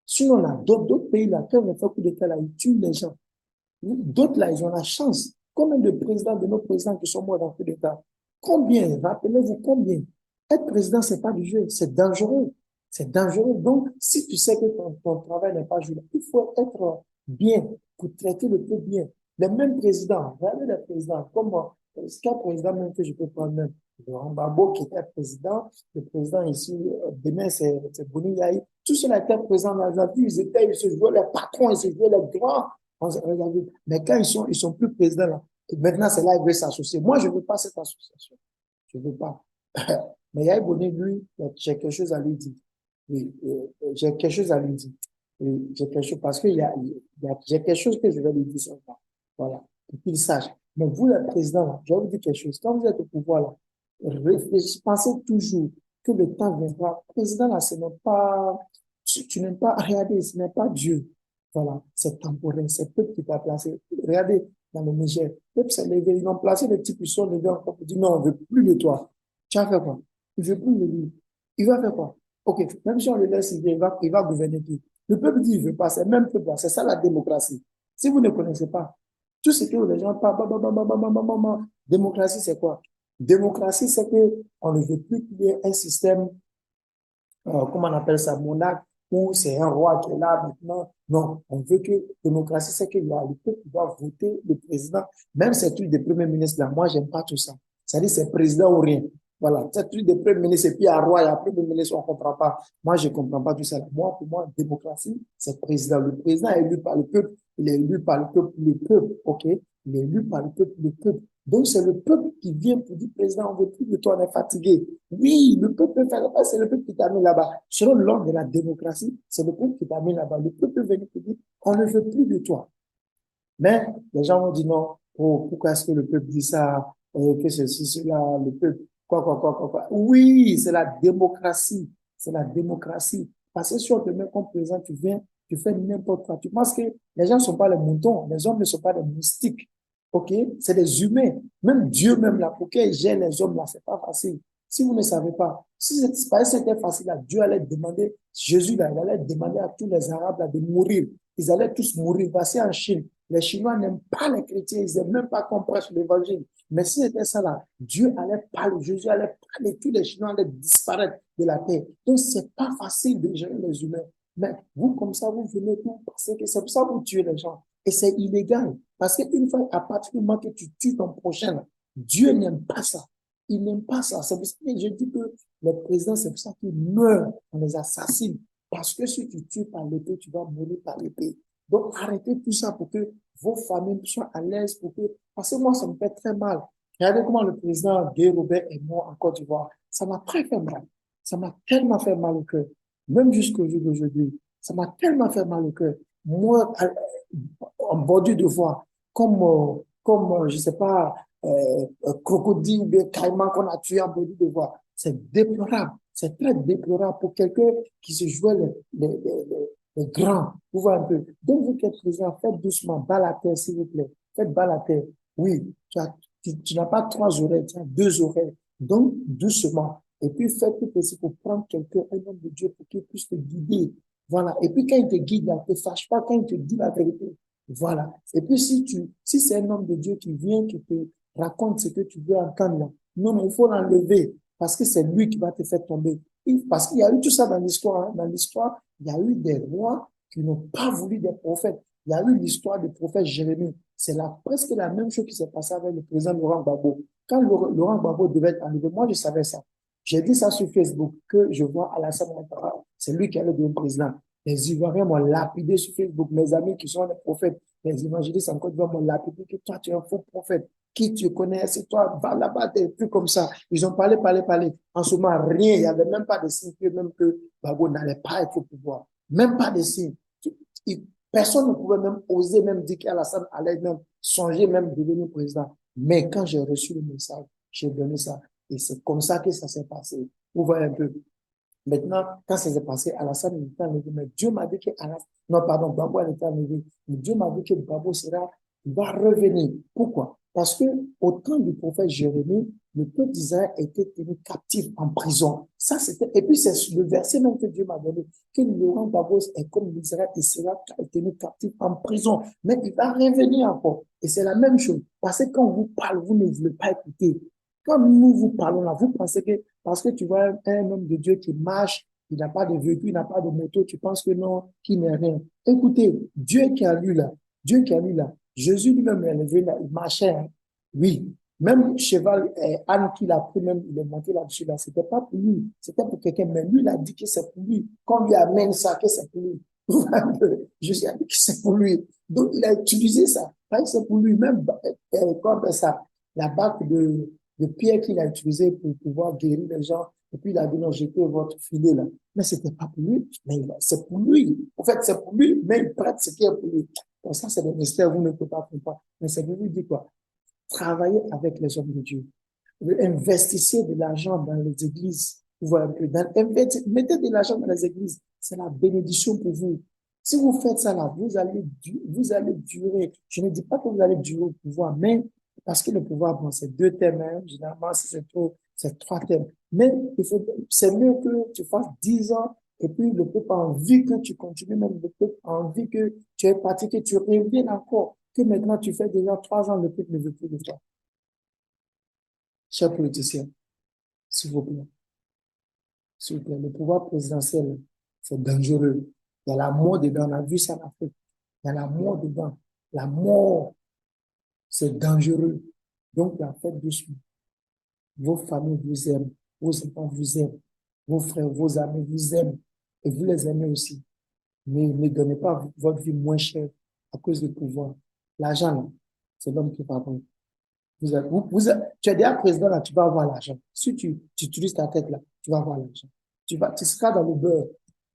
Sinon, là, d'autres pays, là, quand on fait coup d'État, là, ils tuent les gens. D'autres, là, ils ont la chance. Combien de présidents, de nos présidents qui sont morts dans coup d'État? Combien? Rappelez-vous combien? Être président, c'est pas du jeu, c'est dangereux. C'est dangereux. Donc, si tu sais que ton travail n'est pas joué, il faut être bien. pour traiter le peuple bien. Les mêmes présidents, regardez les présidents, comme quel président même que je peux prendre même, Laurent Gbagbo qui était président, le président ici, Bénin, c'est Boni Yahi, tous ceux-là étaient présents dans la vie, ils se jouaient les patrons, ils se jouaient les grands. Regardez, mais quand ils sont plus présidents là, maintenant c'est là qu'ils veulent s'associer. Moi, je ne veux pas cette association. Je ne veux pas. Mais Yahi Boni, lui, j'ai quelque chose à lui dire. Oui, j'ai quelque chose à lui dire. Oui, j'ai quelque chose, parce j'ai quelque chose que je vais lui dire seulement. Voilà, pour qu'il sache. Mais vous, le président, là, je vais vous dire quelque chose. Quand vous êtes au pouvoir, là, réfléchissez, pensez toujours que le temps viendra. Le président, là, ce n'est pas, tu n'aimes pas, regardez, ce n'est pas Dieu. Voilà, c'est temporaire, c'est le peuple qui t'a placé. Regardez, dans le Niger, le peuple s'est levé, ils ont placé des petits puissants levés encore pour dire non, on ne veut plus de toi. Tu vas faire quoi? Il ne veut plus de lui. Il va faire quoi? Ok, même si on le laisse, il va gouverner tout. Le peuple dit, il ne veut pas, c'est même peuple, c'est ça la démocratie. Si vous ne connaissez pas, tout ce que les gens parlent, démocratie, c'est quoi? Démocratie, c'est que on ne veut plus qu'il y ait un système, comment on appelle ça, monarque, où c'est un roi qui est là maintenant. Non, on veut que démocratie, c'est que le peuple doit voter le président. Même ces trucs de premier ministre là, moi, j'aime pas tout ça. C'est-à-dire, c'est président ou rien. Voilà, ces trucs de premier ministre, et puis à roi, et après le ministre, on ne comprend pas. Moi, je ne comprends pas tout ça. Là. Moi, pour moi, démocratie, c'est président. Le président est élu par le peuple, il est élu par le peuple, ok? Il est élu par le peuple, le peuple. Donc, c'est le peuple qui vient pour dire, président, on veut plus de toi, on est fatigué. Oui, le peuple peut faire ça, c'est le peuple qui t'a mis là-bas. Selon l'ordre de la démocratie, c'est le peuple qui t'a mis là-bas. Le peuple peut venir te dire, on ne veut plus de toi. Mais les gens vont dire non, oh, pourquoi est-ce que le peuple dit ça, que ceci, cela, le peuple, quoi. Oui, c'est la démocratie. C'est la démocratie. Parce que si on te met comme président, tu viens, tu fais n'importe quoi. Tu penses que les gens ne sont pas les moutons, les hommes ne sont pas des moustiques. OK? C'est des humains. Même Dieu, même là, pour qu'il gère les hommes là, c'est pas facile. Si vous ne savez pas, si c'était facile, là, Dieu allait demander, Jésus là, il allait demander à tous les Arabes là, de mourir. Ils allaient tous mourir. Voici en Chine. Les Chinois n'aiment pas les chrétiens, ils n'aiment même pas qu'on prêche l'évangile. Mais si c'était ça là, Dieu allait parler, Jésus allait parler, tous les Chinois allaient disparaître de la terre. Donc, c'est pas facile de gérer les humains. Mais vous, comme ça, vous venez tout parce que c'est pour ça que vous tuez les gens. Et c'est illégal. Parce qu'une fois, à partir du moment que tu tues ton prochain, Dieu n'aime pas ça. Il n'aime pas ça. C'est pour ça que je dis que les présidents, c'est pour ça qu'ils meurent. On les assassine. Parce que si tu tues par l'épée, tu vas mourir par l'épée. Donc, arrêtez tout ça pour que vos familles soient à l'aise. Parce que moi, ça me fait très mal. Regardez comment le président Guy Robert est mort en Côte d'Ivoire. Ça m'a très fait mal. Ça m'a tellement fait mal au cœur. Même jusqu'au jour d'aujourd'hui. Ça m'a tellement fait mal au cœur. Moi, en bordure de voix, je sais pas, crocodile ou bien caïman qu'on a tué en bordure de voix. C'est déplorable. C'est très déplorable pour quelqu'un qui se jouait les grands. Vous voyez un peu. Donc, vous qui êtes président, faites doucement, bas la terre, s'il vous plaît. Faites bas la terre. Oui, tu n'as pas trois oreilles, tu as deux oreilles. Donc, doucement. Et puis, faites tout possible pour prendre quelqu'un, un homme de Dieu, pour qu'il puisse te guider. Voilà. Et puis, quand il te guide, ne te fâche pas quand il te dit la vérité. Voilà. Et puis, si c'est un homme de Dieu qui vient, qui te raconte ce que tu veux entendre, là, non, il faut l'enlever parce que c'est lui qui va te faire tomber. Parce qu'il y a eu tout ça dans l'histoire. Hein. Dans l'histoire, il y a eu des rois qui n'ont pas voulu des prophètes. Il y a eu l'histoire du prophète Jérémie. C'est presque la même chose qui s'est passée avec le président Laurent Gbagbo. Quand Laurent Gbagbo devait être enlevé, moi, je savais ça. J'ai dit ça sur Facebook, que je vois Alassane Ouattara, c'est lui qui allait devenir président. Les Ivoiriens m'ont lapidé sur Facebook. Mes amis qui sont des prophètes, les évangélistes en Côte d'Ivoire m'ont lapidé que toi, tu es un faux prophète. Qui tu connais, c'est toi, va là-bas, t'es plus comme ça. Ils ont parlé. En ce moment, rien. Il n'y avait même pas de signe que même que Gbagbo n'allait pas être au pouvoir. Même pas de signe. Personne ne pouvait même oser même dire qu'Alassane allait même songer même de devenir président. Mais quand j'ai reçu le message, j'ai donné ça. Et c'est comme ça que ça s'est passé. Vous voyez un peu. Maintenant, quand ça s'est passé, Alassane était enlevé. Mais Dieu m'a dit que non, pardon, Gbagbo était enlevé. Mais Dieu m'a dit que Gbagbo va revenir. Pourquoi? Parce que au temps du prophète Jérémie, le peuple d'Israël était tenu captif en prison. Ça, c'était, et puis c'est le verset même que Dieu m'a donné, que Laurent Gbagbo est comme l'Israël, il sera tenu captif en prison. Mais il va revenir encore. Et c'est la même chose. Parce que quand on vous parle, vous ne voulez pas écouter. Quand nous vous parlons là, vous pensez que parce que tu vois un homme de Dieu qui marche, il n'a pas de véhicule, il n'a pas de moto, tu penses que non, qu'il n'est rien. Écoutez, Dieu qui a lu là, Dieu qui a mis là. Jésus lui-même est levé là, il marchait. Hein. Oui. Même cheval, âne qu'il a pris, même il est monté là-dessus, là, c'était pas pour lui, c'était pour quelqu'un, mais lui, il a dit que c'est pour lui. Quand on lui amène ça, que c'est pour lui. Jésus a dit que c'est pour lui. Donc, il a utilisé ça. C'est pour lui, même, comme ça, la bague de pierre qu'il a utilisée pour pouvoir guérir les gens. Et puis, il a dit, non, jetez votre filet là. Mais c'était pas pour lui, mais c'est pour lui. En fait, c'est pour lui, mais il prête ce qui est pour lui. Bon, ça, c'est des mystères, vous ne pouvez pas comprendre. Mais c'est pour lui dire quoi? Travaillez avec les hommes de Dieu. Investissez de l'argent dans les églises. Voilà, mettez de l'argent dans les églises. C'est la bénédiction pour vous. Si vous faites ça là, vous allez durer. Je ne dis pas que vous allez durer au pouvoir, mais parce que le pouvoir, bon, c'est 2 thèmes, hein, généralement, si c'est trop, c'est 3 thèmes. Mais c'est mieux que tu fasses 10 ans et puis le peuple a envie que tu continues, même le peuple a envie que tu es parti, que tu reviennes encore, que maintenant tu fais déjà 3 ans, le peuple ne veut plus de toi. Chers politiciens, s'il vous plaît, s'il vous plaît, le pouvoir présidentiel, c'est dangereux. Il y a la mort dedans, on a vu ça en Afrique. Il y a la mort dedans. La mort, c'est dangereux. Donc, la fête doucement. Vos familles vous aiment, vos enfants vous aiment, vos frères, vos amis vous aiment, et vous les aimez aussi. Mais ne donnez pas votre vie moins chère à cause du pouvoir. L'argent, c'est l'homme qui va prendre. Tu es déjà président là, tu vas avoir l'argent. Si tu utilises ta tête là, tu vas avoir l'argent. Tu seras dans le beurre.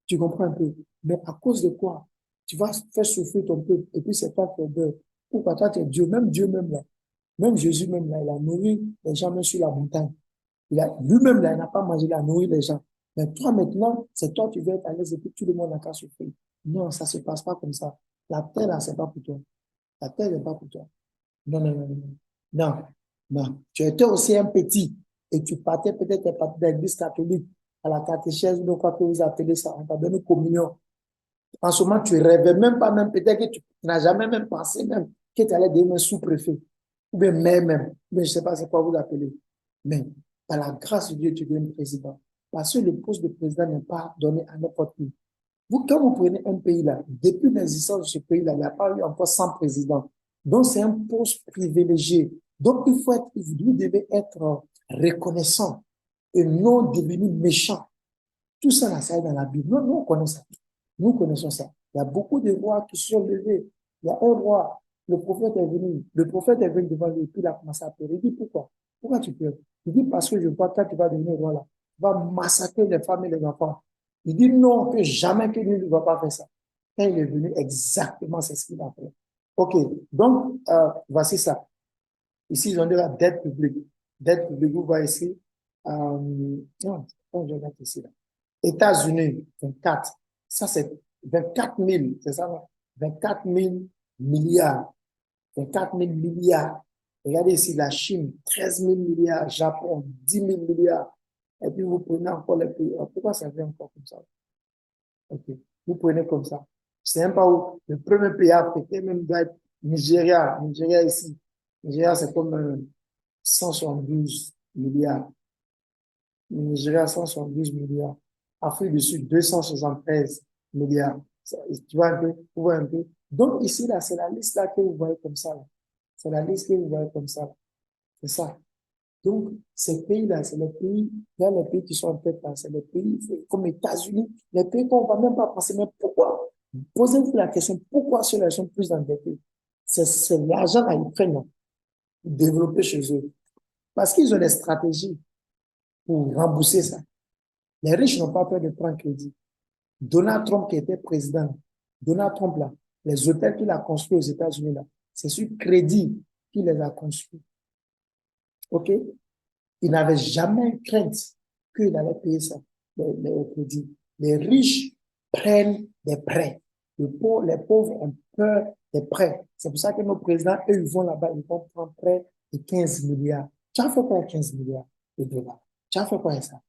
Tu comprends un peu. Mais à cause de quoi? Tu vas faire souffrir ton peuple. Et puis c'est toi qui es beurre. Pourquoi toi tu es Dieu? Même Dieu même là. Même Jésus même là, il a nourri les gens même sur la montagne. Lui-même là, il n'a pas mangé, il a nourri les gens. Mais toi maintenant, c'est toi qui vas être à l'aise et puis tout le monde n'a qu'à souffrir. Non, ça se passe pas comme ça. La terre là, c'est pas pour toi. La terre n'est pas pour toi. Non, non, non, non. Non, non. Tu étais aussi un petit et tu partais peut-être de l'église catholique à la catéchèse, ou quoi que vous appelez ça, on t'a donné communion. En ce moment, tu rêvais même pas, même peut-être que tu n'as jamais même pensé même que tu allais devenir sous-préfet, ou bien maire même, mais je ne sais pas c'est quoi vous appelez. Mais par la grâce de Dieu, tu deviens président. Parce que le poste de président n'est pas donné à n'importe qui. Vous, quand vous prenez un pays là, depuis l'existence de ce pays-là, il n'y a pas eu encore 100 présidents. Donc, c'est un poste privilégié. Donc, vous devez être reconnaissant et non devenu méchant. Tout ça, là, ça est dans la Bible. Nous, on connaît ça. Nous connaissons ça. Il y a beaucoup de rois qui se sont levés. Il y a un roi, le prophète est venu devant lui, puis il a commencé à pleurer. Il dit, pourquoi? Pourquoi tu pleures? Il dit, parce que je vois quand tu vas devenir roi là, tu vas massacrer les femmes et les enfants. Il dit, non, que jamais que lui ne va pas faire ça. Quand il est venu, exactement, c'est ce qu'il a fait. OK, donc, voici ça. Ici, ils ont de la dette publique. Dette publique, vous voyez ici. Non, je regarde ici, là. États-Unis, 24. Ça, c'est 24 000, c'est ça, non? 24 000 milliards. 24 000 milliards. Regardez ici, la Chine, 13 000 milliards. Japon, 10 000 milliards. Et puis, vous prenez encore les pays. Pourquoi ça vient encore comme ça? OK. Vous prenez comme ça. C'est même pas où. Le premier pays africain, même, doit être Nigeria. Nigeria ici. Nigeria, c'est comme 172 milliards. Nigeria, 172 milliards. Afrique du Sud, 273 milliards. Tu vois un peu, vous voyez un peu. Donc, ici, là, c'est la liste là que vous voyez comme ça. C'est la liste que vous voyez comme ça. C'est ça. Donc, ces pays-là, c'est les pays, là, les pays qui sont en tête là, c'est les pays comme les États-Unis, les pays qu'on ne va même pas penser, mais pourquoi? Posez-vous la question, pourquoi ceux-là sont plus endettés? C'est l'argent qu'ils prennent là, pour développer chez eux. Parce qu'ils ont des stratégies pour rembourser ça. Les riches n'ont pas peur de prendre crédit. Donald Trump qui était président, Donald Trump là, les hôtels qu'il a construits aux États-Unis là, c'est sur crédit qu'il les a construits. OK? Il n'avait jamais crainte qu'il allait payer ça, les crédits. Les riches prennent des prêts. Les pauvres ont peur des prêts. C'est pour ça que nos présidents, eux, ils vont là-bas, ils vont prendre prêt de 15 milliards. Tu as fait quoi 15 milliards de dollars? Tu as fait quoi ça?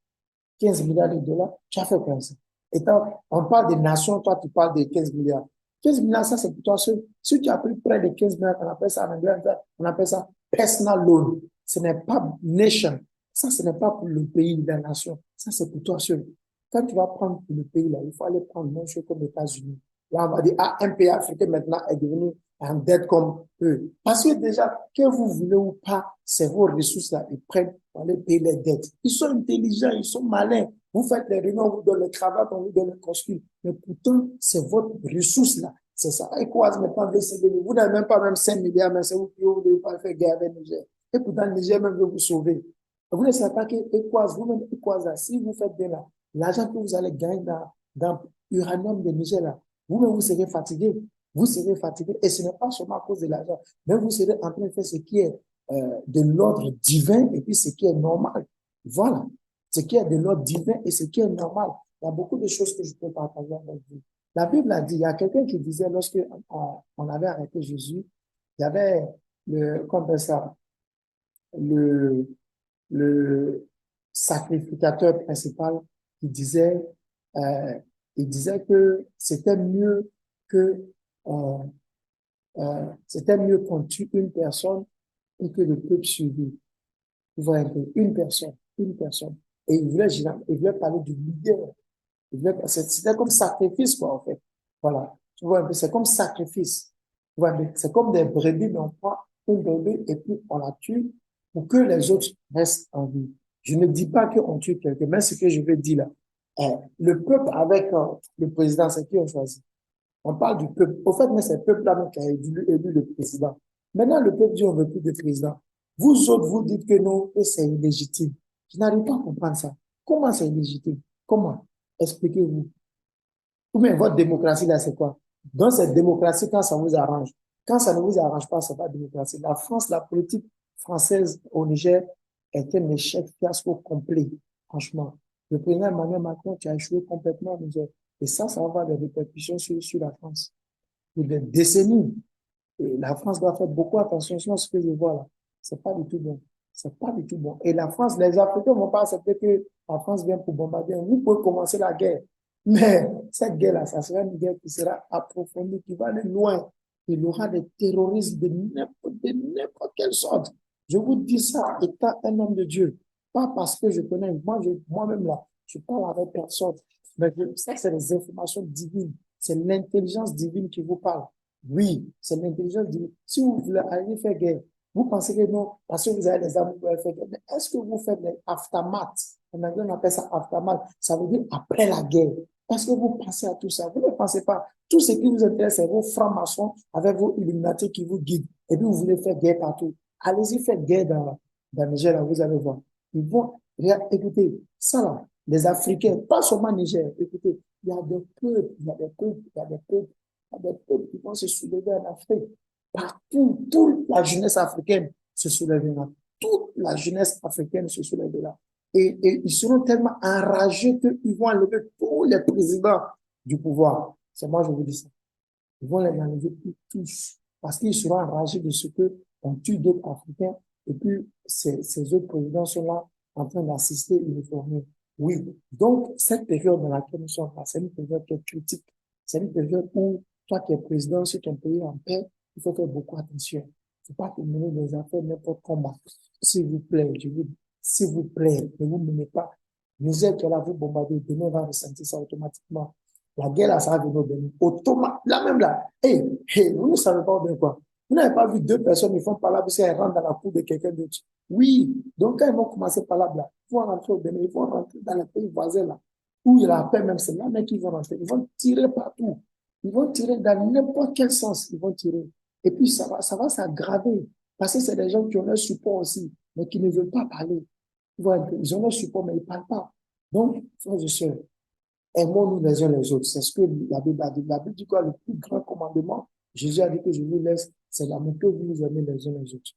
15 milliards de dollars, tu as fait quoi ça? Et quand on parle des nations, toi, tu parles de 15 milliards. 15 milliards, ça, c'est pour toi seul. Si tu as pris près de 15 milliards, on appelle ça en anglais, on appelle ça personal loan. Ce n'est pas nation. Ça, ce n'est pas pour le pays, la nation. Ça, c'est pour toi seul. Quand tu vas prendre pour le pays, là, il faut aller prendre même chose comme les États-Unis. Là, on va dire, ah, un pays africain maintenant est devenu en dette comme eux. Parce que déjà, que vous voulez ou pas, c'est vos ressources-là, ils prennent pour aller payer les dettes. Ils sont intelligents, ils sont malins. Vous faites les réunions, on vous donne le travail, on vous donne le costume. Mais pourtant, c'est votre ressource-là. C'est ça. Et quoi, maintenant, vous n'avez même pas même 5 milliards, mais c'est vous qui ne devez pas faire guerre avec Niger. Et pourtant, Niger même veut vous sauver. Vous ne savez pas que Equaz, vous-même Equaz, si vous faites bien là, l'argent que vous allez gagner dans l'uranium de Niger là, vous-même vous serez fatigué. Vous serez fatigué. Et ce n'est pas seulement à cause de l'argent, mais vous serez en train de faire ce qui est de l'ordre divin et puis ce qui est normal. Voilà. Ce qui est de l'ordre divin et ce qui est normal. Il y a beaucoup de choses que je peux partager avec vous. La Bible a dit, il y a quelqu'un qui disait, lorsque on avait arrêté Jésus, il y avait comme ça, le, le sacrificateur principal qui disait, euh, il disait que euh, c'était mieux qu'on tue une personne et que le peuple suivi. Vous voyez un peu, une personne. Et il voulait parler du leader. C'était comme sacrifice, quoi, en fait. Voilà. Tu vois un peu, c'est comme sacrifice. Tu vois, c'est comme des brebis, mais on prend une brebis et puis on la tue pour que les autres restent en vie. Je ne dis pas qu'on tue quelqu'un, mais ce que je veux dire là, le peuple avec le président, c'est qui on choisit. On parle du peuple. Au fait, mais c'est le peuple là qui a élu le président. Maintenant, le peuple dit on ne veut plus de président. Vous autres, vous dites que non, que c'est illégitime. Je n'arrive pas à comprendre ça. Comment c'est illégitime? Comment? Expliquez-vous. Ou bien votre démocratie là, c'est quoi? Dans cette démocratie, quand ça vous arrange. Quand ça ne vous arrange pas, c'est pas démocratie. La France, la politique française au Niger est un échec fiasco complet. Franchement. Le président Emmanuel Macron qui a échoué complètement au Niger. Et ça va avoir des répercussions sur la France. Pour des décennies. Et la France doit faire beaucoup attention sur ce que je vois là. C'est pas du tout bon. C'est pas du tout bon. Et la France, les Africains vont pas accepter que la France vienne pour bombarder. Vous pouvez commencer la guerre. Mais cette guerre-là, ça sera une guerre qui sera approfondie, qui va aller loin. Il y aura des terroristes de n'importe quelle sorte. Je vous dis ça étant un homme de Dieu. Pas parce que je connais, moi-même là, je parle avec personne. Mais ça, c'est les informations divines. C'est l'intelligence divine qui vous parle. Oui, c'est l'intelligence divine. Si vous voulez aller faire guerre, vous pensez que non, parce que vous avez les armes, vous pouvez faire guerre. Mais est-ce que vous faites les aftermath? En anglais, on appelle ça aftermath. Ça veut dire après la guerre. Est-ce que vous pensez à tout ça? Vous ne pensez pas. Tout ce qui vous intéresse, c'est vos francs-maçons avec vos illuminati qui vous guident. Et puis, vous voulez faire guerre partout. Allez-y, faites guerre dans Niger, là, vous allez voir. Ils vont, écoutez, ça là, les Africains, pas seulement Niger, écoutez, il y a des peuples, il y a des peuples, il y a des peuples, il y a des peuples qui vont se soulever en Afrique. Partout, toute la jeunesse africaine se soulèvera. Toute la jeunesse africaine se soulèvera. Et ils seront tellement enragés qu'ils vont enlever tous les présidents du pouvoir. C'est moi, je vous dis ça. Ils vont les enlever tous. Parce qu'ils seront enragés de ce que on tue d'autres Africains. Et puis, ces autres présidents sont là en train d'assister uniformément. Oui. Donc, cette période dans laquelle nous sommes, c'est une période qui est critique. C'est une période où, toi qui es président, si ton pays est en paix, il faut faire beaucoup attention. Il ne faut pas que mener des affaires n'importe comment. S'il vous plaît, s'il vous plaît, ne vous menez pas. Niger qui est là, vous bombardez, Bénin va ressentir ça automatiquement. La guerre, là, ça va venir au Bénin. Automatiquement, là même là, vous ne savez pas bien quoi. Vous n'avez pas vu deux personnes, ils font par là, parce qu'elles rentrent dans la cour de quelqu'un d'autre. Oui, donc quand ils vont commencer par là, ils vont rentrer au Bénin, ils vont rentrer dans les pays voisins là, où il y a la paix, même c'est là, mais qu'ils vont rentrer. Ils vont tirer partout. Ils vont tirer dans n'importe quel sens, ils vont tirer. Et puis ça va s'aggraver. Parce que c'est des gens qui ont un support aussi, mais qui ne veulent pas parler. Ils ont un support, mais ils ne parlent pas. Donc, frères et sœurs, aimons-nous les uns les autres. C'est ce que la Bible a dit. La Bible dit quoi? Le plus grand commandement, Jésus a dit que je vous laisse, c'est l'amour que vous nous aimez les uns les autres.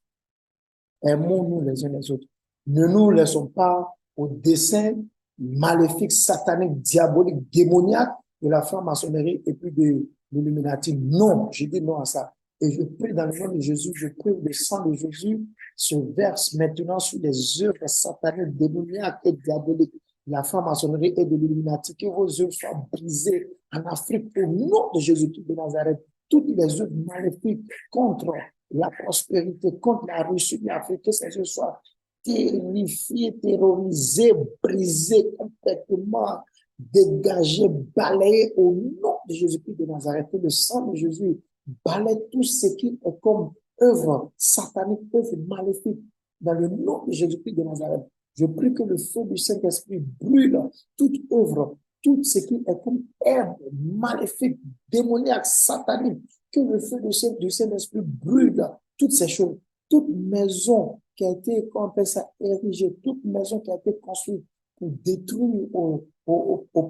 Aimons-nous les uns les autres. Ne nous laissons pas au dessein maléfique, satanique, diabolique, démoniaque de la franc-maçonnerie et puis de l'illuminati. Non, je dis non à ça. Et je prie dans le nom de Jésus, je prie que le sang de Jésus se verse maintenant sur les œuvres sataniques, démoniaques et diaboliques de la franc-maçonnerie et de l'illuminati. Que vos œuvres soient brisées en Afrique au nom de Jésus-Christ de Nazareth. Toutes les œuvres maléfiques contre la prospérité, contre la réussite de l'Afrique, que ces œuvres soient terrifiées, terrorisées, brisées complètement, dégager, balayer au nom de Jésus-Christ de Nazareth. Que le sang de Jésus balaye tout ce qui est comme œuvre satanique, œuvre maléfique, dans le nom de Jésus-Christ de Nazareth. Je prie que le feu du Saint-Esprit brûle toute œuvre, tout ce qui est comme herbe maléfique, démoniaque, satanique. Que le feu du Saint-Esprit brûle toutes ces choses. Toute maison qui a été, qu'on appelle ça, érigée, toute maison qui a été construite pour détruire au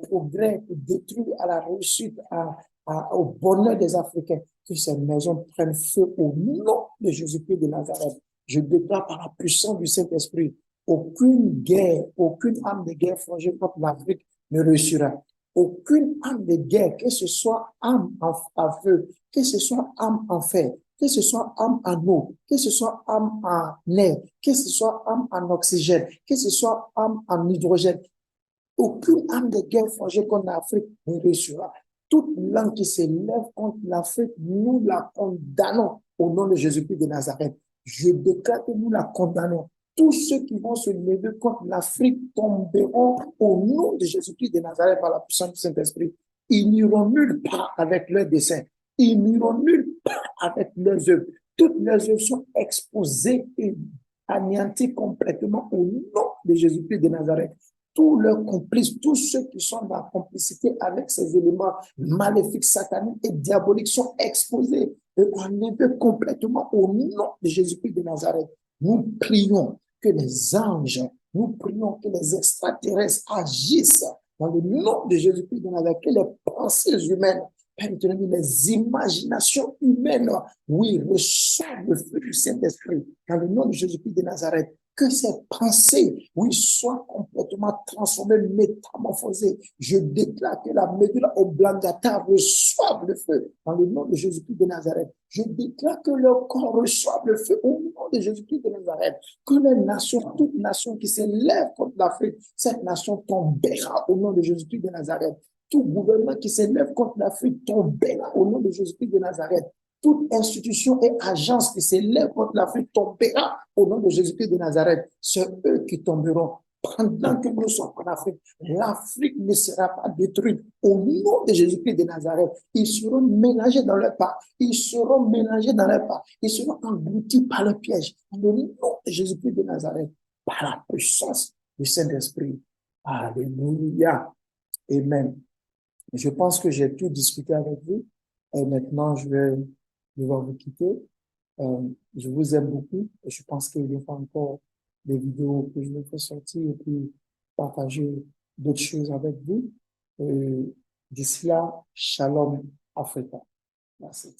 progrès, pour détruire à la réussite, au bonheur des Africains, que ces maisons prennent feu au nom de Jésus-Christ de Nazareth. Je déclare par la puissance du Saint-Esprit, aucune guerre, aucune arme de guerre forgée contre l'Afrique ne réussira. Aucune arme de guerre, que ce soit arme à feu, que ce soit arme en fer, que ce soit arme en eau, que ce soit arme en air, que ce soit arme en oxygène, que ce soit arme en hydrogène, aucune arme de guerre forgée contre l'Afrique ne réussira. Toute langue qui s'élève contre l'Afrique, nous la condamnons au nom de Jésus-Christ de Nazareth. Je déclare que nous la condamnons. Tous ceux qui vont se lever contre l'Afrique tomberont au nom de Jésus-Christ de Nazareth par la puissance du Saint-Esprit. Ils n'iront nulle part avec leurs desseins. Ils n'iront nulle part avec leurs œuvres. Toutes leurs œuvres sont exposées et anéanties complètement au nom de Jésus-Christ de Nazareth. Tous leurs complices, tous ceux qui sont dans la complicité avec ces éléments maléfiques, sataniques et diaboliques sont exposés et enlevés complètement au nom de Jésus-Christ de Nazareth. Nous prions que les anges, nous prions que les extraterrestres agissent dans le nom de Jésus-Christ de Nazareth, que les pensées humaines, les imaginations humaines, oui, reçoivent le feu du Saint-Esprit dans le nom de Jésus-Christ de Nazareth. Que ces pensées, oui, soient complètement transformées, métamorphosées. Je déclare que la médula oblongata reçoive le feu dans le nom de Jésus-Christ de Nazareth. Je déclare que leur corps reçoive le feu au nom de Jésus-Christ de Nazareth. Que les nations, toute nation qui s'élève contre l'Afrique, cette nation tombera au nom de Jésus-Christ de Nazareth. Tout gouvernement qui s'élève contre l'Afrique tombera au nom de Jésus-Christ de Nazareth. Toute institution et agence qui s'élève contre l'Afrique tombera au nom de Jésus-Christ de Nazareth. C'est eux qui tomberont. Pendant que nous sommes en Afrique, l'Afrique ne sera pas détruite. Au nom de Jésus-Christ de Nazareth, ils seront mélangés dans leur pas. Ils seront mélangés dans leur pas. Ils seront engloutis par le piège. Au nom de Jésus-Christ de Nazareth, par la puissance du Saint-Esprit. Alléluia. Amen. Je pense que j'ai tout discuté avec vous. Et maintenant, je vais vous quitter. Je vous aime beaucoup et je pense qu'il y aura encore des vidéos que je vais faire sortir et puis partager d'autres choses avec vous. D'ici là, Shalom Africa. Merci.